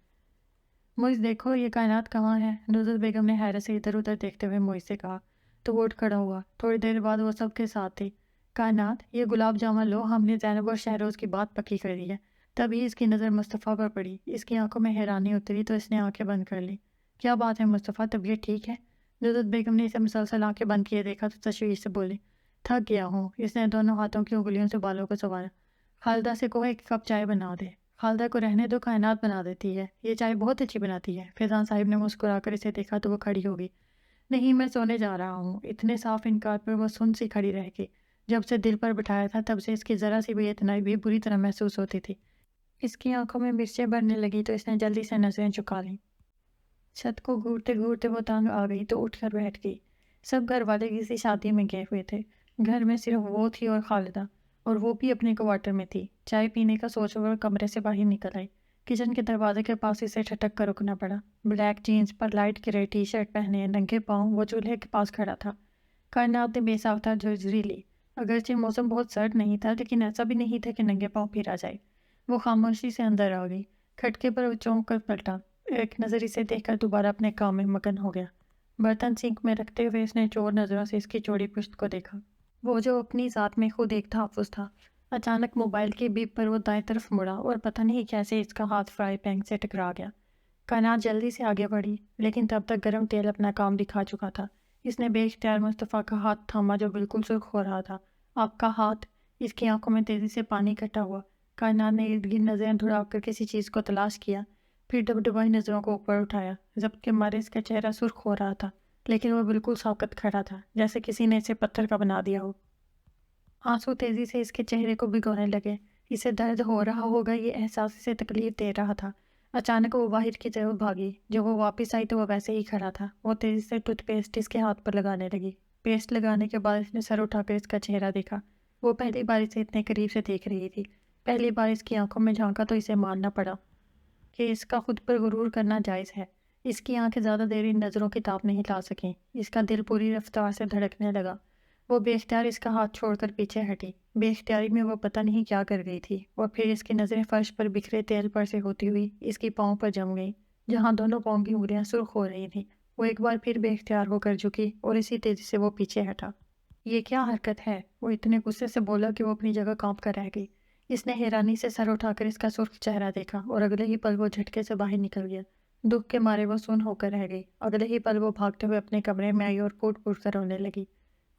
معیز دیکھو یہ کائنات کہاں ہے؟ نزل بیگم نے حیرت سے ادھر ادھر دیکھتے ہوئے معیز سے کہا، تو وہ اٹھ کھڑا ہوا۔ تھوڑی دیر بعد وہ سب کے ساتھ تھی۔ کائنات، یہ گلاب جامن لو، ہم نے زینب اور شہروز کی بات پکی کر دی ہے۔ تبھی اس کی نظر مصطفیٰ پر پڑی۔ اس کی آنکھوں میں حیرانی اتری تو اس نے آنکھیں بند کر لی۔ کیا بات ہے مصطفیٰ، طبیعت ٹھیک ہے؟ نزل بیگم نے اسے مسلسل آنکھیں بند کیے دیکھا تو تشویش سے بولی، تھک گیا ہوں۔ اس نے دونوں ہاتھوں کی انگلیوں سے بالوں کو سنوارا۔ خالدہ سے کہو ایک کپ چائے بنا دے۔ خالدہ کو رہنے دو، کائنات بنا دیتی ہے، یہ چائے بہت اچھی بناتی ہے۔ فیضان صاحب نے مسکرا کر اسے دیکھا تو وہ کھڑی ہو گئی۔ نہیں، میں سونے جا رہا ہوں۔ اتنے صاف انکار پر وہ سن سی کھڑی رہ گئی۔ جب سے دل پر بٹھایا تھا تب سے اس کی ذرا سی بھی اتنائی بھی بری طرح محسوس ہوتی تھی۔ اس کی آنکھوں میں مرچیں بھرنے لگی تو اس نے جلدی سے نظریں چکا لیں۔ چھت کو گھورتے گھورتے وہ تنگ آ گئی تو اٹھ کر بیٹھ گئی۔ سب گھر والے کسی شادی میں گئے ہوئے تھے۔ گھر میں صرف وہ تھی اور خالدہ، اور وہ بھی اپنے کوارٹر میں تھی۔ چائے پینے کا سوچ کر کمرے سے باہر نکل آئی۔ کچن کے دروازے کے پاس اسے ٹھٹک کر رکنا پڑا۔ بلیک جینز پر لائٹ گرے ٹی شرٹ پہنے ننگے پاؤں وہ چولہے کے پاس کھڑا تھا۔ کائنات نے بے ساختہ جھرجھری لی۔ اگرچہ موسم بہت سرد نہیں تھا لیکن ایسا بھی نہیں تھا کہ ننگے پاؤں پھرا جائے۔ وہ خاموشی سے اندر آ گئی۔ کھٹکے پر وہ چونک کر پلٹا۔ ایک نظر اسے دیکھ کر دوبارہ اپنے کام میں مگن ہو گیا۔ برتن سنک میں رکھتے ہوئے اس نے چور نظروں سے اس کی چوڑی پشت کو دیکھا، وہ جو اپنی ذات میں خود ایک تحفظ تھا۔ اچانک موبائل کی بیپ پر وہ دائیں طرف مڑا اور پتہ نہیں کیسے اس کا ہاتھ فرائی پین سے ٹکرا گیا۔ کائنات جلدی سے آگے بڑھی لیکن تب تک گرم تیل اپنا کام دکھا چکا تھا۔ اس نے بے اختیار مصطفیٰ کا ہاتھ تھاما جو بالکل سرخ ہو رہا تھا۔ آپ کا ہاتھ؟ اس کی آنکھوں میں تیزی سے پانی اکٹھا ہوا۔ کائنات نے ارد گرد نظریں دھڑا کر کسی چیز کو تلاش کیا، پھر ڈبڈبائی نظروں کو اوپر اٹھایا۔ ضبط کے مارے اس کا چہرہ سرخ ہو رہا تھا لیکن وہ بالکل ساکت کھڑا تھا، جیسے کسی نے اسے پتھر کا بنا دیا ہو۔ آنسو تیزی سے اس کے چہرے کو بھگونے لگے۔ اسے درد ہو رہا ہوگا، یہ احساس اسے تکلیف دے رہا تھا۔ اچانک وہ باہر کی طرف بھاگی۔ جب وہ واپس آئی تو وہ ویسے ہی کھڑا تھا۔ وہ تیزی سے ٹوتھ پیسٹ اس کے ہاتھ پر لگانے لگی۔ پیسٹ لگانے کے بعد اس نے سر اٹھا کر اس کا چہرہ دیکھا۔ وہ پہلی بار اسے اتنے قریب سے دیکھ رہی تھی۔ پہلی بار اس کی آنکھوں میں جھانکا تو اسے ماننا پڑا کہ اس کا خود پر غرور کرنا جائز ہے۔ اس کی آنکھیں زیادہ دیر ان نظروں کی تاب نہیں لا سکیں۔ اس کا دل پوری رفتار سے دھڑکنے لگا۔ وہ بے اختیار اس کا ہاتھ چھوڑ کر پیچھے ہٹی۔ بے اختیاری میں وہ پتہ نہیں کیا کر گئی تھی، اور پھر اس کی نظریں فرش پر بکھرے تیل پر سے ہوتی ہوئی اس کی پاؤں پر جم گئیں، جہاں دونوں پاؤں کی انگلیاں سرخ ہو رہی تھیں۔ وہ ایک بار پھر بے اختیار ہو کر جھکی اور اسی تیزی سے وہ پیچھے ہٹا۔ یہ کیا حرکت ہے؟ وہ اتنے غصے سے بولا کہ وہ اپنی جگہ کانپ کر رہ گئی۔ اس نے حیرانی سے سر اٹھا کر اس کا سرخ چہرہ دیکھا اور اگلے ہی پل وہ جھٹکے سے باہر نکل گیا۔ دکھ کے مارے وہ سن ہو کر رہ گئی۔ اگلے ہی پل وہ بھاگتے ہوئے اپنے کمرے میں آئی اور پھوٹ پھوٹ کر رونے لگی۔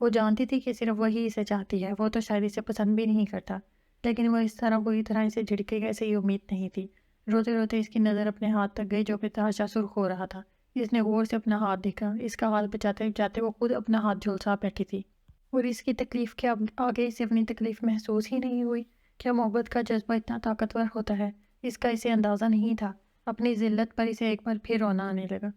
وہ جانتی تھی کہ صرف وہی اسے چاہتی ہے، وہ تو شاید اسے پسند بھی نہیں کرتا، لیکن وہ اس طرح بری طرح اسے جھڑکے گا اسے یہ امید نہیں تھی۔ روتے روتے اس کی نظر اپنے ہاتھ تک گئی جو بتحاشا سرخ ہو رہا تھا۔ اس نے غور سے اپنا ہاتھ دیکھا۔ اس کا ہاتھ بچاتے بچاتے وہ خود اپنا ہاتھ جھلسا بیٹھی تھی، اور اس کی تکلیف کے آگے اسے اپنی تکلیف محسوس ہی نہیں ہوئی۔ کیا محبت کا جذبہ اتنا طاقتور ہوتا ہے؟ اس کا اسے اندازہ نہیں تھا۔ اپنی ذلت پر اسے ایک بار پھر رونا آنے لگا۔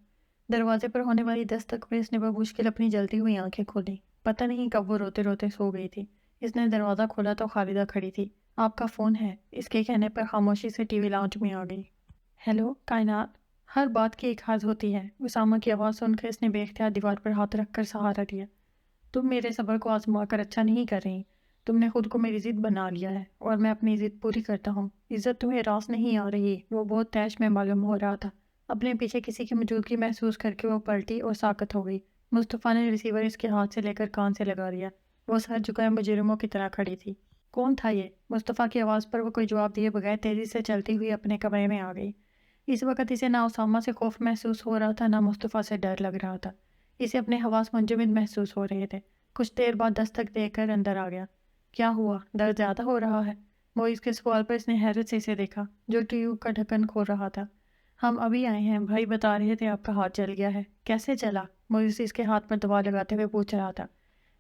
دروازے پر ہونے والی دستک پر اس نے بمشکل اپنی جلتی ہوئی آنکھیں کھولیں۔ پتہ نہیں کب وہ روتے روتے سو گئی تھی۔ اس نے دروازہ کھولا تو خالدہ کھڑی تھی۔ آپ کا فون ہے، اس کے کہنے پر خاموشی سے ٹی وی لاؤنج میں آ گئی۔ ہیلو کائنات۔ ہر بات کی ایک حد ہوتی ہے۔ اسامہ کی آواز سن کر اس نے بے اختیار دیوار پر ہاتھ رکھ کر سہارا دیا۔ تم میرے صبر کو آزما کر اچھا نہیں کر رہی۔ تم نے خود کو میری ضد بنا لیا ہے اور میں اپنی ضد پوری کرتا ہوں۔ عزت تمہیں راس نہیں آ رہی۔ وہ بہت تیش میں معلوم ہو رہا تھا۔ اپنے پیچھے کسی کی موجودگی محسوس کر کے وہ پلٹی اور ساکت ہو گئی۔ مصطفیٰ نے ریسیور اس کے ہاتھ سے لے کر کان سے لگا دیا۔ وہ سر جھکائے مجرموں کی طرح کھڑی تھی۔ کون تھا یہ؟ مصطفیٰ کی آواز پر وہ کوئی جواب دیے بغیر تیزی سے چلتی ہوئی اپنے کمرے میں آ گئی۔ اس وقت اسے نہ اسامہ سے خوف محسوس ہو رہا تھا، نہ مصطفیٰ سے ڈر لگ رہا تھا۔ اسے اپنے حواس منجمد محسوس ہو رہے تھے۔ کچھ دیر بعد دستک دے کر اندر آ گیا۔ کیا ہوا؟ درد زیادہ ہو رہا ہے؟ موئز کے سوال پر اس نے حیرت سے اسے دیکھا جو ٹیوب کا ڈھکن کھول رہا تھا۔ ہم ابھی آئے ہیں، بھائی بتا رہے تھے آپ کا ہاتھ جل گیا ہے۔ کیسے چلا؟ موئز اس کے ہاتھ پر دبا لگاتے ہوئے پوچھ رہا تھا۔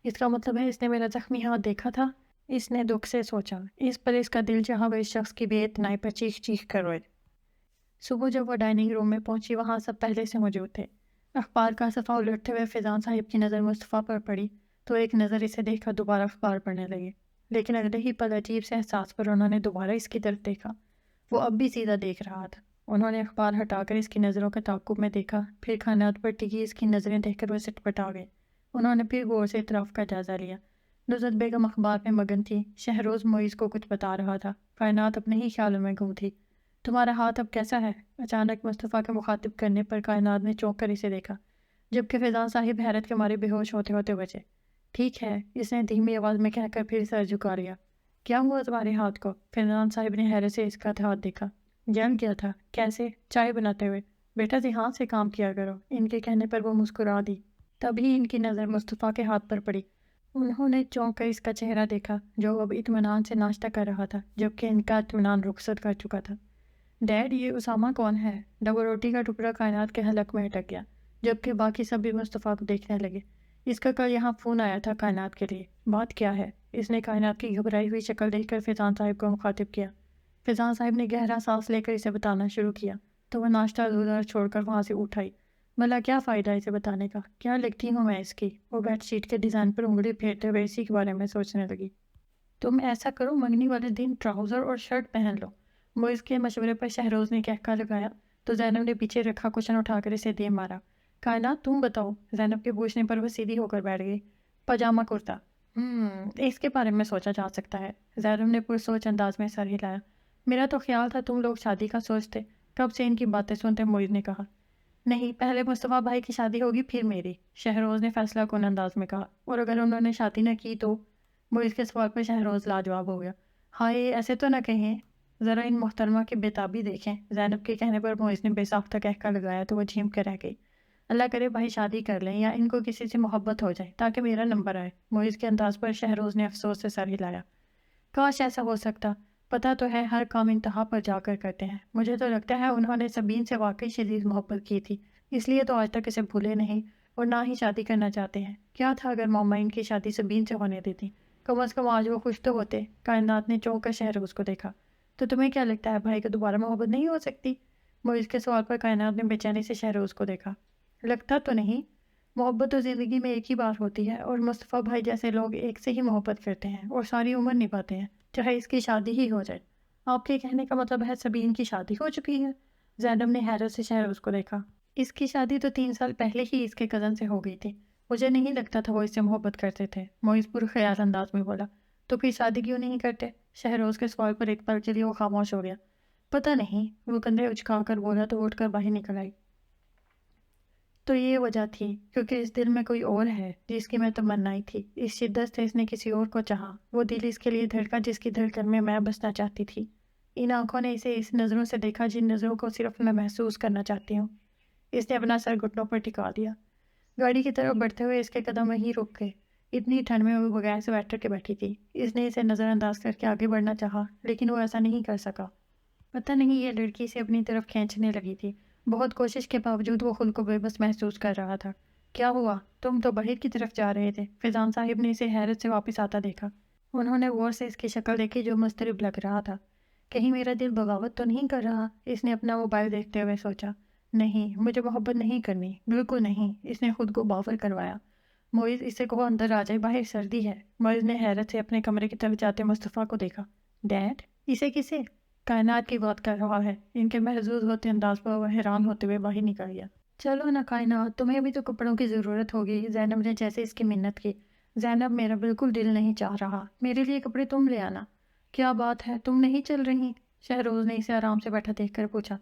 اس کا مطلب ہے اس نے میرا زخمی ہاتھ دیکھا تھا؟ اس نے دکھ سے سوچا۔ اس پر اس کا دل چاہا وہ اس شخص کی بے اتنائی پر چیخ چیخ کر روئے۔ صبح جب وہ ڈائننگ روم میں پہنچی، وہاں سب پہلے سے موجود تھے۔ اخبار کا صفحہ الٹتے ہوئے فیضان صاحب کی نظر مصطفیٰ پر پڑی تو ایک نظر اسے دیکھ کر دوبارہ اخبار پڑھنے لگے، لیکن اگلے ہی پل عجیب سے احساس پر انہوں نے دوبارہ اس کی طرف دیکھا۔ وہ اب بھی سیدھا دیکھ رہا تھا۔ انہوں نے اخبار ہٹا کر اس کی نظروں کے تعاقب میں دیکھا، پھر کائنات پر ٹکی اس کی نظریں دیکھ کر وہ سٹپٹا گئے۔ انہوں نے پھر غور سے اطراف کا جائزہ لیا۔ نصرت بیگم اخبار میں مگن تھی، شہروز معیز کو کچھ بتا رہا تھا، کائنات اپنے ہی خیالوں میں گم تھی۔ تمہارا ہاتھ اب کیسا ہے؟ اچانک مصطفیٰ کے مخاطب کرنے پر کائنات نے چونک کر اسے دیکھا، جبکہ فیضان صاحب حیرت کے مارے بے ہوش ہوتے ہوتے بچے۔ ٹھیک ہے، اس نے دھیمی آواز میں کہہ کر پھر سر جھکا لیا۔ کیا ہوا تمہارے ہاتھ کو؟ فیضان صاحب نے حیرت سے اس کا ہاتھ دیکھا۔ جل گیا تھا؟ کیسے؟ چائے بناتے ہوئے۔ بیٹا دھیان سے کام کیا کرو۔ ان کے کہنے پر وہ مسکرا دی۔ تبھی ان کی نظر مصطفیٰ کے ہاتھ پر پڑی۔ انہوں نے چونک کر اس کا چہرہ دیکھا جو اب اطمینان سے ناشتہ کر رہا تھا، جبکہ ان کا اطمینان رخصت کر چکا تھا۔ ڈیڈ، یہ اسامہ کون ہے؟ ڈبل روٹی کا ٹکڑا کائنات کے حلق میں اٹک گیا، جبکہ باقی سب بھی مصطفیٰ کو دیکھنے لگے۔ اس کا کل یہاں فون آیا تھا کائنات کے لیے۔ بات کیا ہے؟ اس نے کائنات کی گھبرائی ہوئی شکل دیکھ کر فیضان صاحب کو مخاطب کیا۔ فیضان صاحب نے گہرا سانس لے کر اسے بتانا شروع کیا تو وہ ناشتہ ادھر چھوڑ کر وہاں سے اٹھ آئی۔ بھلا کیا فائدہ اسے بتانے کا؟ کیا لگتی ہوں میں اس کی؟ وہ بیڈ شیٹ کے ڈیزائن پر انگلی پھیرتے ہوئے اسی کے بارے میں سوچنے لگی۔ تم ایسا کرو، منگنی والے دن ٹراؤزر اور شرٹ پہن لو۔ موئز کے مشورے پر شہروز نے کہکا لگایا تو زینب نے پیچھے رکھا کشن اٹھا کر اسے دے مارا۔ کائنات تم بتاؤ۔ زینب کے پوچھنے پر وہ سیدھی ہو کر بیٹھ گئی۔ پاجامہ کرتا۔ اس کے بارے میں سوچا جا سکتا ہے۔ زینب نے پرسوچ انداز میں سر ہلایا۔ میرا تو خیال تھا تم لوگ شادی کا سوچتے۔ کب سے ان کی باتیں سنتے موئز نے کہا۔ نہیں، پہلے مصطفیٰ بھائی کی شادی ہوگی پھر میری، شہروز نے فیصلہ کن انداز میں کہا۔ اور اگر انہوں نے شادی نہ کی تو؟ موئز کے سوال پر شہروز لاجواب ہو گیا۔ ہائے، ایسے تو نہ کہیں، ذرا ان محترمہ کی بےتابی دیکھیں۔ زینب کے کہنے پر موئز نے بے ساختہ کہکا لگایا تو وہ جھیم کر رہ گئی۔ اللہ کرے بھائی شادی کر لیں یا ان کو کسی سے محبت ہو جائے تاکہ میرا نمبر آئے۔ موئز کے انداز پر شہروز نے افسوس سے سر ہلایا۔ کاش ایسا ہو سکتا۔ پتہ تو ہے ہر کام انتہا پر جا کر کرتے ہیں۔ مجھے تو لگتا ہے انہوں نے سبین سے واقعی شدید محبت کی تھی، اس لیے تو آج تک اسے بھولے نہیں اور نہ ہی شادی کرنا چاہتے ہیں۔ کیا تھا اگر ماما ان کی شادی سبین سے ہونے دیتی؟ کم از کم آج وہ خوش تو ہوتے۔ کائنات نے چونک کر شہروز کو دیکھا۔ تو تمہیں کیا لگتا ہے بھائی کو دوبارہ محبت نہیں ہو سکتی؟ موئز کے سوال پر کائنات نے بے چینی سے شہروز کو دیکھا۔ لگتا تو نہیں۔ محبت تو زندگی میں ایک ہی بار ہوتی ہے اور مصطفیٰ بھائی جیسے لوگ ایک سے ہی محبت کرتے ہیں اور ساری عمر نبھاتے ہیں، چاہے اس کی شادی ہی ہو جائے۔ آپ کے کہنے کا مطلب ہے سبین کی شادی ہو چکی ہے؟ زینب نے حیرت سے شہروز کو دیکھا۔ اس کی شادی تو 3 سال پہلے ہی اس کے کزن سے ہو گئی تھی۔ مجھے نہیں لگتا تھا وہ اس سے محبت کرتے تھے، موئز پرخیال انداز میں بولا۔ تو پھر شادی کیوں نہیں کرتے؟ شہروز کے سوال پر ایک پل کے لیے وہ خاموش ہو گیا۔ پتہ نہیں، وہ کندھے اچکا کر بولا تو اٹھ کر باہر نکل آئی۔ تو یہ وجہ تھی کیونکہ اس دل میں کوئی اور ہے جس کی میں تمنائی تھی۔ اس شدت سے اس نے کسی اور کو چاہا، وہ دل اس کے لیے دھڑکا جس کی دھڑکن میں بسنا چاہتی تھی۔ ان آنکھوں نے اسے اس نظروں سے دیکھا جن نظروں کو صرف میں محسوس کرنا چاہتی ہوں۔ اس نے اپنا سر گھٹنوں پر ٹکا دیا۔ گاڑی کی طرف بڑھتے ہوئے اس کے قدم وہیں رک گئے۔ اتنی ٹھنڈ میں وہ بغیر سویٹر کے بیٹھی تھی۔ اس نے اسے نظر انداز کر کے آگے بڑھنا چاہا لیکن وہ ایسا نہیں کر سکا۔ پتہ نہیں یہ لڑکی اسے اپنی طرف کھینچنے لگی تھی۔ بہت کوشش کے باوجود وہ خود کو بے بس محسوس کر رہا تھا۔ کیا ہوا؟ تم تو باہر کی طرف جا رہے تھے۔ فیضان صاحب نے اسے حیرت سے واپس آتا دیکھا۔ انہوں نے غور سے اس کی شکل دیکھی جو مضطرب لگ رہا تھا۔ کہیں میرا دل بغاوت تو نہیں کر رہا؟ اس نے اپنا موبائل دیکھتے ہوئے سوچا۔ نہیں، مجھے محبت نہیں کرنی، بالکل نہیں، اس نے خود کو باور کروایا۔ معیز، اسے کہو اندر آ جائے، باہر سردی ہے۔ معیز نے حیرت سے اپنے کمرے کی طرف جاتے مصطفیٰ کو دیکھا۔ ڈیڈ؟ اسے کسے؟ کائنات کی بات کر رہا ہے۔ ان کے محظوظ ہوتے انداز پر وہ حیران ہوتے ہوئے باہر نکل گیا۔ چلو نا کائنات، تمہیں بھی تو کپڑوں کی ضرورت ہوگی، زینب نے جیسے اس کی منت کی۔ زینب، میرا بالکل دل نہیں چاہ رہا، میرے لیے کپڑے تم لے آنا۔ کیا بات ہے، تم نہیں چل رہی؟ شہروز نے اسے آرام سے بیٹھا دیکھ کر پوچھا۔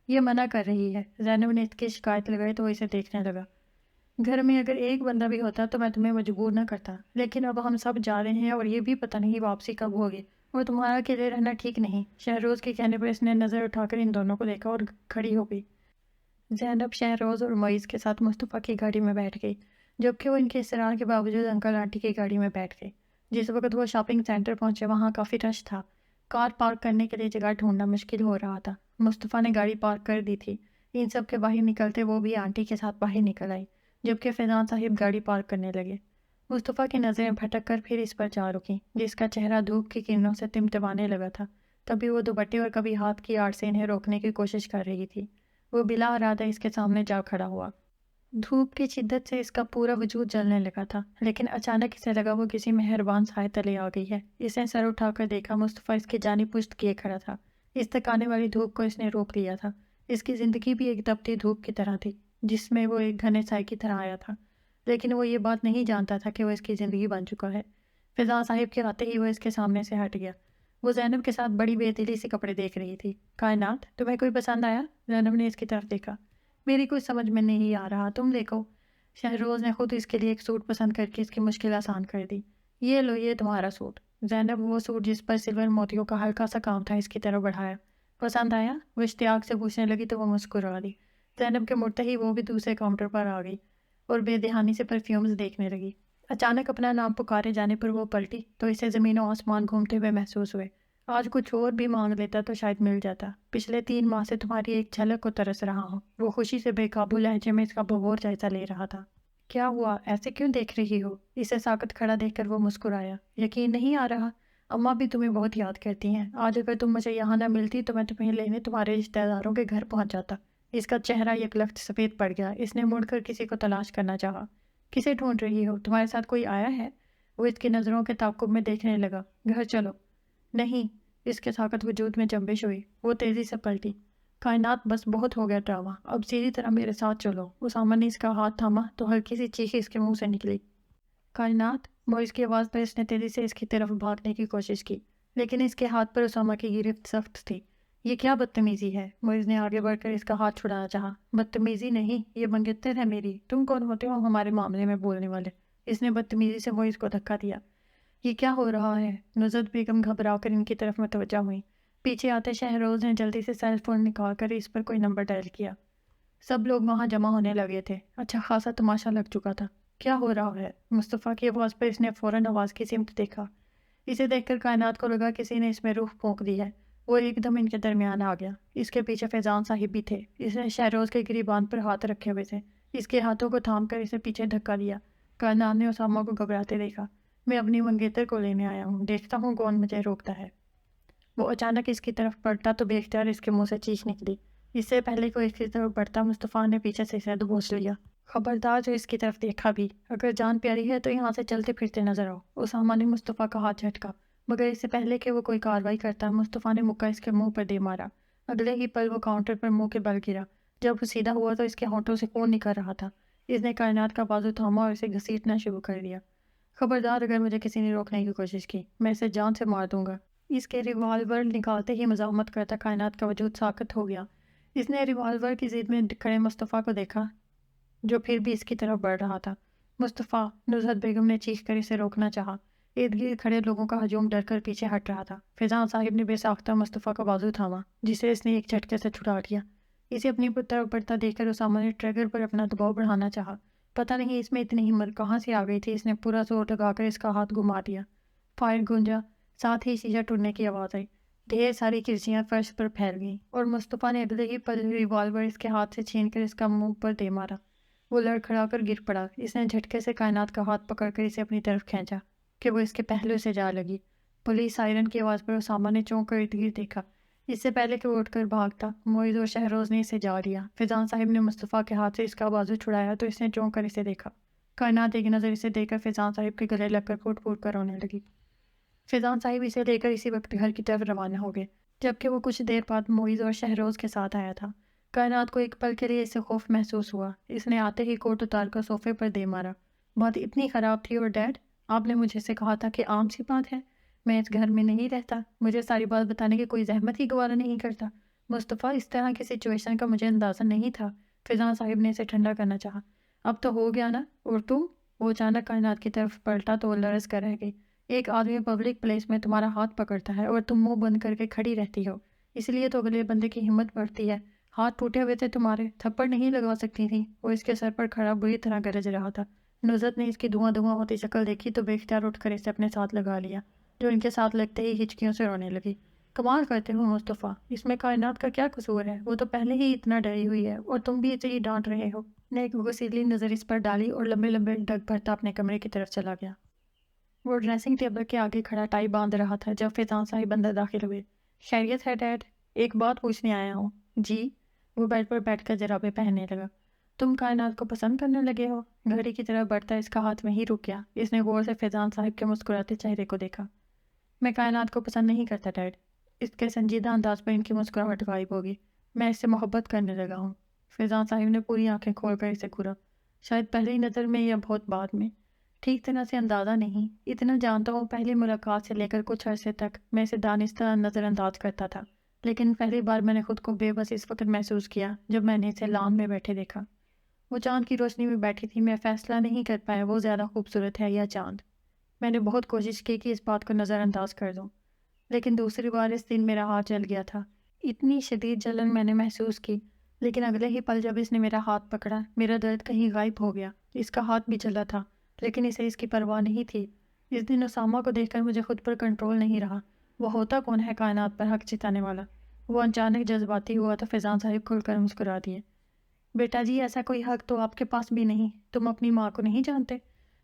یہ منع کر رہی ہے۔ زینب نے اس کی شکایت لگائی تو وہ اسے دیکھنے لگا۔ گھر میں اگر ایک بندہ بھی ہوتا تو میں تمہیں مجبور نہ کرتا، لیکن اب ہم سب جا رہے ہیں اور یہ بھی پتہ نہیں واپسی کب ہوگی، اور تمہارا اکیلے رہنا ٹھیک نہیں۔ شہروز کے کہنے پر اس نے نظر اٹھا کر ان دونوں کو دیکھا اور کھڑی ہو گئی۔ زینب شہروز اور معیز کے ساتھ مصطفیٰ کی گاڑی میں بیٹھ گئی، جبکہ وہ ان کے اصرار کے باوجود انکل آنٹی کی گاڑی میں بیٹھ گئی۔ جس وقت وہ شاپنگ سینٹر پہنچے وہاں کافی رش تھا۔ کار پارک کرنے کے لیے جگہ ڈھونڈنا مشکل ہو رہا تھا۔ مصطفیٰ نے گاڑی پارک کر دی تھی۔ ان سب کے باہر نکلتے وہ بھی آنٹی کے ساتھ باہر نکل آئی، جبکہ فیضان صاحب گاڑی پارک کرنے لگے۔ مصطفیٰ کی نظریں بھٹک کر پھر اس پر جا رکیں، جس کا چہرہ دھوپ کی کرنوں سے تمتمانے لگا تھا۔ کبھی وہ دوپٹے اور کبھی ہاتھ کی آڑ سے انہیں روکنے کی کوشش کر رہی تھی۔ وہ بلا ارادہ اس کے سامنے جا کھڑا ہوا۔ دھوپ کی شدت سے اس کا پورا وجود جلنے لگا تھا، لیکن اچانک اسے لگا وہ کسی مہربان سائے تلے آ گئی ہے۔ اس نے سر اٹھا کر دیکھا، مصطفیٰ اس کی جانب پشت کیے کھڑا تھا۔ اس تکانے والی دھوپ کو اس نے روک لیا تھا۔ اس کی زندگی بھی ایک تپتی دھوپ کی طرح تھی، جس میں وہ ایک گھنے سائے کی طرح آیا تھا، لیکن وہ یہ بات نہیں جانتا تھا کہ وہ اس کی زندگی بن چکا ہے۔ فضا صاحب کے آتے ہی وہ اس کے سامنے سے ہٹ گیا۔ وہ زینب کے ساتھ بڑی بے دلی سے کپڑے دیکھ رہی تھی۔ کائنات، تمہیں کوئی پسند آیا؟ زینب نے اس کی طرف دیکھا۔ میری کوئی سمجھ میں نہیں آ رہا، تم دیکھو۔ شہروز نے خود اس کے لیے ایک سوٹ پسند کر کے اس کی مشکل آسان کر دی۔ یہ لو، یہ تمہارا سوٹ۔ زینب وہ سوٹ جس پر سلور موتیوں کا ہلکا سا کام تھا اس کی طرف بڑھایا۔ پسند آیا؟ وہ اشتیاق سے پوچھنے لگی تو وہ مسکرا دی۔ زینب کے مڑتے ہی وہ بھی دوسرے کاؤنٹر پر آ گئی اور بے دہانی سے پرفیومز دیکھنے لگی۔ اچانک اپنا نام پکارے جانے پر وہ پلٹی تو اسے زمین و آسمان گھومتے ہوئے محسوس ہوئے۔ آج کچھ اور بھی مانگ لیتا تو شاید مل جاتا۔ پچھلے 3 ماہ سے تمہاری ایک جھلک کو ترس رہا ہوں۔ وہ خوشی سے بے قابو لہجے میں اس کا بغور جائزہ لے رہا تھا۔ کیا ہوا؟ ایسے کیوں دیکھ رہی ہو؟ اسے ساکت کھڑا دیکھ کر وہ مسکرایا۔ یقین نہیں آ رہا؟ اماں بھی تمہیں بہت یاد کرتی ہیں۔ آج اگر تم مجھے یہاں نہ ملتی تو میں تمہیں لینے تمہارے رشتہ داروں کے گھر پہنچ جاتا۔ اس کا چہرہ یکلخت سفید پڑ گیا۔ اس نے مڑ کر کسی کو تلاش کرنا چاہا۔ کسے ڈھونڈ رہی ہو؟ تمہارے ساتھ کوئی آیا ہے؟ وہ اس کی نظروں کے تعاقب میں دیکھنے لگا۔ گھر چلو۔ نہیں، اس کے ساکت وجود میں جنبش ہوئی۔ وہ تیزی سے پلٹی۔ کائنات، بس بہت ہو گیا ڈرامہ، اب سیدھی طرح میرے ساتھ چلو۔ اسامہ نے اس کا ہاتھ تھاما تو ہلکی سی چیخ اس کے منہ سے نکلی۔ کائنات، معیز کی آواز پر اس نے تیزی سے اس کی طرف بھاگنے کی کوشش کی، لیکن اس کے ہاتھ پر اسامہ کی گرفت سخت تھی۔ یہ کیا بدتمیزی ہے؟ معیز نے آگے بڑھ کر اس کا ہاتھ چھڑانا چاہا۔ بدتمیزی نہیں، یہ منگتر ہے میری۔ تم کون ہوتے ہو ہمارے معاملے میں بولنے والے؟ اس نے بدتمیزی سے معیز کو دھکا دیا۔ یہ کیا ہو رہا ہے؟ نزہت بیگم گھبرا کر ان کی طرف متوجہ ہوئی۔ پیچھے آتے شہروز نے جلدی سے سیل فون نکال کر اس پر کوئی نمبر ڈائل کیا۔ سب لوگ وہاں جمع ہونے لگے تھے۔ اچھا خاصا تماشا لگ چکا تھا۔ کیا ہو رہا ہے؟ مصطفیٰ کی آواز پر اس نے فوراً آواز کی سمت دیکھا۔ اسے دیکھ کر کائنات کو لگا کسی نے اس میں روح پھونک دی ہے۔ وہ ایک دم ان کے درمیان آ گیا۔ اس کے پیچھے فیضان صاحب بھی تھے۔ اس نے شہروز کے گریبان پر ہاتھ رکھے ہوئے تھے۔ اس کے ہاتھوں کو تھام کر اسے پیچھے دھکا دیا۔ کائنات نے اسامہ کو گھبراتے دیکھا۔ میں اپنی منگیتر کو لینے آیا ہوں، دیکھتا ہوں کون مجھے روکتا ہے۔ وہ اچانک اس کی طرف بڑھتا تو بے اختیار اس کے منہ سے چیخ نکلی۔ اس سے پہلے کوئی اس کی طرف بڑھتا مصطفیٰ نے پیچھے سے اسے دبوچ لیا۔ خبردار جو اس کی طرف دیکھا بھی، اگر جان پیاری ہے تو یہاں سے چلتے پھرتے نظر آؤ۔ اسامہ نے مصطفیٰ کا ہاتھ جھٹکا، مگر اس سے پہلے کہ وہ کوئی کارروائی کرتا مصطفیٰ نے مکہ اس کے منہ پر دے مارا۔ اگلے ہی پل وہ کاؤنٹر پر منہ کے بل گرا۔ جب وہ سیدھا ہوا تو اس کے ہونٹوں سے خون نکل رہا تھا۔ اس نے کائنات کا بازو تھاما اور اسے گھسیٹنا شروع کر دیا۔ خبردار اگر مجھے کسی نے روکنے کی کوشش کی، میں اسے جان سے مار دوں گا۔ اس کے ریوالور نکالتے ہی مزاحمت کرتا کائنات کا وجود ساکت ہو گیا۔ اس نے ریوالور کی زد میں کھڑے مصطفیٰ کو دیکھا جو پھر بھی اس کی طرف بڑھ رہا تھا۔ مصطفیٰ! نزہت بیگم نے چیخ کر اسے روکنا چاہا۔ ارد گرد کھڑے لوگوں کا ہجوم ڈر کر پیچھے ہٹ رہا تھا۔ فیضان صاحب نے بے ساختہ مصطفیٰ کا بازو تھاما، جسے اس نے ایک جھٹکے سے چھڑا دیا۔ اسے اپنی طرف بڑھتا دیکھ کر اسامہ نے ٹریگر پر اپنا دباؤ بڑھانا چاہا۔ پتہ نہیں اس میں اتنی ہمت کہاں سے آ گئی تھی۔ اس نے پورا زور لگا کر اس کا ہاتھ گھما دیا۔ فائر گونجا، ساتھ ہی شیشہ ٹوٹنے کی آواز آئی۔ ڈھیر ساری کرسیاں فرش پر پھیل گئیں اور مصطفیٰ نے اگلے ہی پل ریوالور اس کے ہاتھ سے چھین کر اس کا منہ پر دے مارا۔ وہ لڑکھڑا کر گر پڑا۔ اس نے جھٹکے سے کائنات کا ہاتھ پکڑ کر اسے اپنی طرف کھینچا۔ کہ وہ اس کے پہلو سے جا لگی۔ پولیس سائرن کی آواز پر اسامہ نے چونک کر ارد گرد دیکھا۔ اس سے پہلے کہ وہ اٹھ کر بھاگتا، معیز اور شہروز نے اسے جا لیا۔ فیضان صاحب نے مصطفیٰ کے ہاتھ سے اس کا بازو چھڑایا تو اس نے چونک کر اسے دیکھا۔ کائنات ایک نظر اسے دیکھ کر فیضان صاحب کے گلے لگ کر پھوٹ پھوٹ کر رونے لگی۔ فیضان صاحب اسے لے کر اسی وقت گھر کی طرف روانہ ہو گئے، جبکہ وہ کچھ دیر بعد معیز اور شہروز کے ساتھ آیا تھا۔ کائنات کو ایک پل کے لیے اس سے خوف محسوس ہوا۔ اس نے آتے ہی کوٹ اتار کر صوفے پر دے مارا۔ بات اتنی خراب تھی اور ڈیڈ، آپ نے مجھے سے کہا تھا کہ عام سی بات ہے، میں اس گھر میں نہیں رہتا، مجھے ساری بات بتانے کی کوئی زحمت ہی گوارا نہیں کرتا۔ مصطفیٰ، اس طرح کی سچویشن کا مجھے اندازہ نہیں تھا۔ فیضان صاحب نے اسے ٹھنڈا کرنا چاہا۔ اب تو ہو گیا نا، اور تم؟ وہ اچانک کائنات کی طرف پلٹا تو وہ لرز کر رہ گئی۔ ایک آدمی پبلک پلیس میں تمہارا ہاتھ پکڑتا ہے اور تم منہ بند کر کے کھڑی رہتی ہو، اس لیے تو اگلے بندے کی ہمت بڑھتی ہے۔ ہاتھ ٹوٹے ہوئے تھے تمہارے، تھپڑ نہیں لگا سکتی تھی۔ وہ اس کے سر پر کھڑا بری طرح گرج رہا تھا۔ نصرت نے اس کی دھواں دھواں ہوتی شکل دیکھی تو بے اختیار اٹھ کر اسے اپنے ساتھ لگا لیا، جو ان کے ساتھ لگتے ہی ہچکیوں سے رونے لگی۔ کمال کرتے ہو مصطفیٰ، اس میں کائنات کا کیا قصور ہے؟ وہ تو پہلے ہی اتنا ڈری ہوئی ہے اور تم بھی اسے ہی ڈانٹ رہے ہو۔ نے ایک غصیلی نظر اس پر ڈالی اور لمبے لمبے ڈگ بھرتا اپنے کمرے کی طرف چلا گیا۔ وہ ڈریسنگ ٹیبل کے آگے کھڑا ٹائی باندھ رہا تھا جب فیضان صاحب اندر داخل ہوئے۔ خیریت ہے ڈیڈ؟ ایک بات پوچھنے آیا ہوں۔ جی؟ وہ بیڈ پر بیٹھ کر جرابیں پہننے لگا۔ تم کائنات کو پسند کرنے لگے ہو؟ گھڑی کی طرف بڑھتا اس کا ہاتھ وہیں رک گیا۔ اس نے غور سے فیضان صاحب کے مسکراتے چہرے کو دیکھا۔ میں کائنات کو پسند نہیں کرتا ڈیڈ۔ اس کے سنجیدہ انداز پر ان کی مسکراہٹ غائب ہوگی۔ میں اس سے محبت کرنے لگا ہوں۔ فیضان صاحب نے پوری آنکھیں کھول کر اسے گھورا۔ شاید پہلی نظر میں یا بہت بعد میں، ٹھیک طرح سے اندازہ نہیں، اتنا جانتا ہوں پہلی ملاقات سے لے کر کچھ عرصے تک میں اسے دانستہ نظر انداز کرتا تھا، لیکن پہلی بار میں نے خود کو بے بس اس وقت محسوس کیا جب میں نے اسے لان میں بیٹھے دیکھا۔ وہ چاند کی روشنی میں بیٹھی تھی۔ میں فیصلہ نہیں کر پایا وہ زیادہ خوبصورت ہے یا چاند۔ میں نے بہت کوشش کی کہ اس بات کو نظر انداز کر دوں، لیکن دوسری بار اس دن میرا ہاتھ جل گیا تھا۔ اتنی شدید جلن میں نے محسوس کی، لیکن اگلے ہی پل جب اس نے میرا ہاتھ پکڑا میرا درد کہیں غائب ہو گیا۔ اس کا ہاتھ بھی جلا تھا، لیکن اسے اس کی پرواہ نہیں تھی۔ اس دن اسامہ کو دیکھ کر مجھے خود پر کنٹرول نہیں رہا۔ وہ ہوتا کون ہے کائنات پر حق جتانے والا؟ وہ اچانک جذباتی ہوا تو فیضان صاحب کھل کر مسکرا دیے۔ بیٹا جی، ایسا کوئی حق تو آپ کے پاس بھی نہیں۔ تم اپنی ماں کو نہیں جانتے؟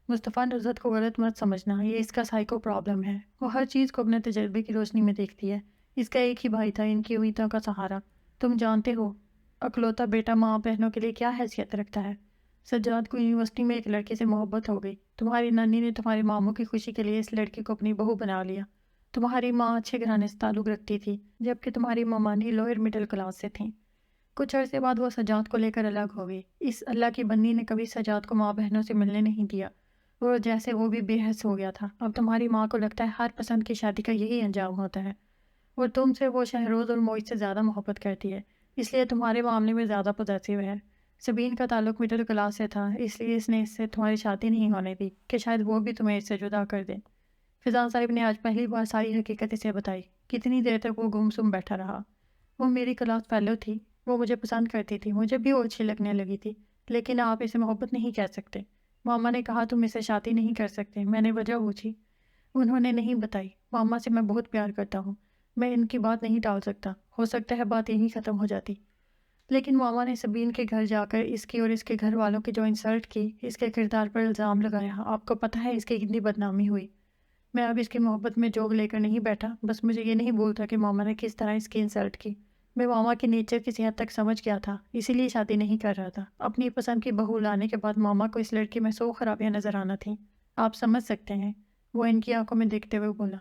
مصطفیٰ، نصرت کو غلط مت سمجھنا، یہ اس کا سائیکو پرابلم ہے۔ وہ ہر چیز کو اپنے تجربے کی روشنی میں دیکھتی ہے۔ اس کا ایک ہی بھائی تھا، ان کی امیدوں کا سہارا۔ تم جانتے ہو اکلوتا بیٹا ماں بہنوں کے لیے کیا حیثیت رکھتا ہے۔ سجاد کو یونیورسٹی میں ایک لڑکے سے محبت ہو گئی۔ تمہاری نانی نے تمہارے ماموں کی خوشی کے لیے اس لڑکی کو اپنی بہو بنا لیا۔ تمہاری ماں اچھے گھرانے سے تعلق رکھتی تھی، جبکہ تمہاری ممانی لوئر مڈل کلاس سے تھیں۔ کچھ عرصے بعد وہ سجاد کو لے کر الگ ہو گئی۔ اس اللہ کی بندی نے کبھی سجاد کو ماں بہنوں سے ملنے نہیں دیا، اور جیسے وہ بھی بے حس ہو گیا تھا۔ اب تمہاری ماں کو لگتا ہے ہر پسند کی شادی کا یہی انجام ہوتا ہے، اور تم سے وہ شہروز اور معیز سے زیادہ محبت کرتی ہے، اس لیے تمہارے معاملے میں زیادہ پوزیسو ہے۔ سبین کا تعلق مڈل کلاس سے تھا، اس لیے اس نے اس سے تمہاری شادی نہیں ہونے دی کہ شاید وہ بھی تمہیں اس سے جدا کر دے۔ فیضان صاحب نے آج پہلی بار ساری حقیقت اسے بتائی۔ کتنی دیر تک وہ گمسم بیٹھا رہا۔ وہ میری کلاس فیلو تھی، وہ مجھے پسند کرتی تھی، مجھے بھی وہ اچھی لگنے لگی تھی، لیکن آپ اسے محبت نہیں کہہ سکتے۔ ماما نے کہا تم اسے شادی نہیں کر سکتے۔ میں نے وجہ پوچھی، انہوں نے نہیں بتائی۔ ماما سے میں بہت پیار کرتا ہوں، میں ان کی بات نہیں ٹال سکتا، ہو سکتا ہے بات یہیں ختم ہو جاتی، لیکن ماما نے سبین کے گھر جا کر اس کی اور اس کے گھر والوں کی جو انسلٹ کی، اس کے کردار پر الزام لگایا۔ آپ کو پتہ ہے اس کی کتنی بدنامی ہوئی۔ میں اب اس کی محبت میں جوگ لے کر نہیں بیٹھا، بس مجھے یہ نہیں بولتا کہ ماما نے کس طرح اس کی انسلٹ کی۔ میں ماما کے نیچر کسی حد تک سمجھ گیا تھا، اسی لیے شادی نہیں کر رہا تھا۔ اپنی پسند کی بہو لانے کے بعد ماما کو اس لڑکی میں 100 خرابیاں نظر آنا تھیں، آپ سمجھ سکتے ہیں۔ وہ ان کی آنکھوں میں دیکھتے ہوئے بولا۔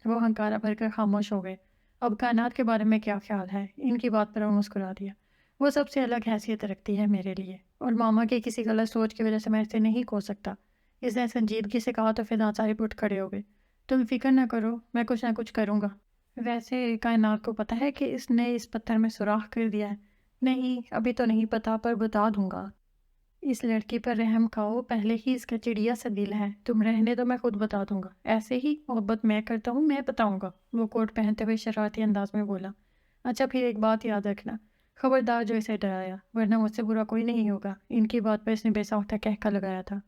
وہ ہنکارا بھر کر خاموش ہو گئے۔ اب کائنات کے بارے میں کیا خیال ہے؟ ان کی بات پر وہ مسکرا دیا۔ وہ سب سے الگ حیثیت رکھتی ہے میرے لیے، اور ماما کی کسی غلط سوچ کی وجہ سے میں اسے نہیں کھو سکتا۔ اس نے سنجیدگی سے کہا تو فیضان صاحب اٹھ کھڑے ہو گئے۔ تم فکر نہ کرو، میں کچھ نہ کچھ کروں گا۔ ویسے کائنات کو پتہ ہے کہ اس نے اس پتھر میں سوراخ کر دیا ہے؟ نہیں، ابھی تو نہیں پتا، پر بتا دوں گا۔ اس لڑکی پر رحم کھاؤ، پہلے ہی اس کا چڑیا سا دل ہے۔ تم رہنے تو میں خود بتا دوں گا، ایسے ہی محبت میں کرتا ہوں، میں بتاؤں گا۔ وہ کوٹ پہنتے ہوئے شرارتی انداز میں بولا۔ اچھا، پھر ایک بات یاد رکھنا، خبردار جو اسے ڈرایا، ورنہ مجھ سے برا کوئی نہیں ہوگا۔ ان کی بات پر اس نے بے ساختہ کہکا لگایا تھا۔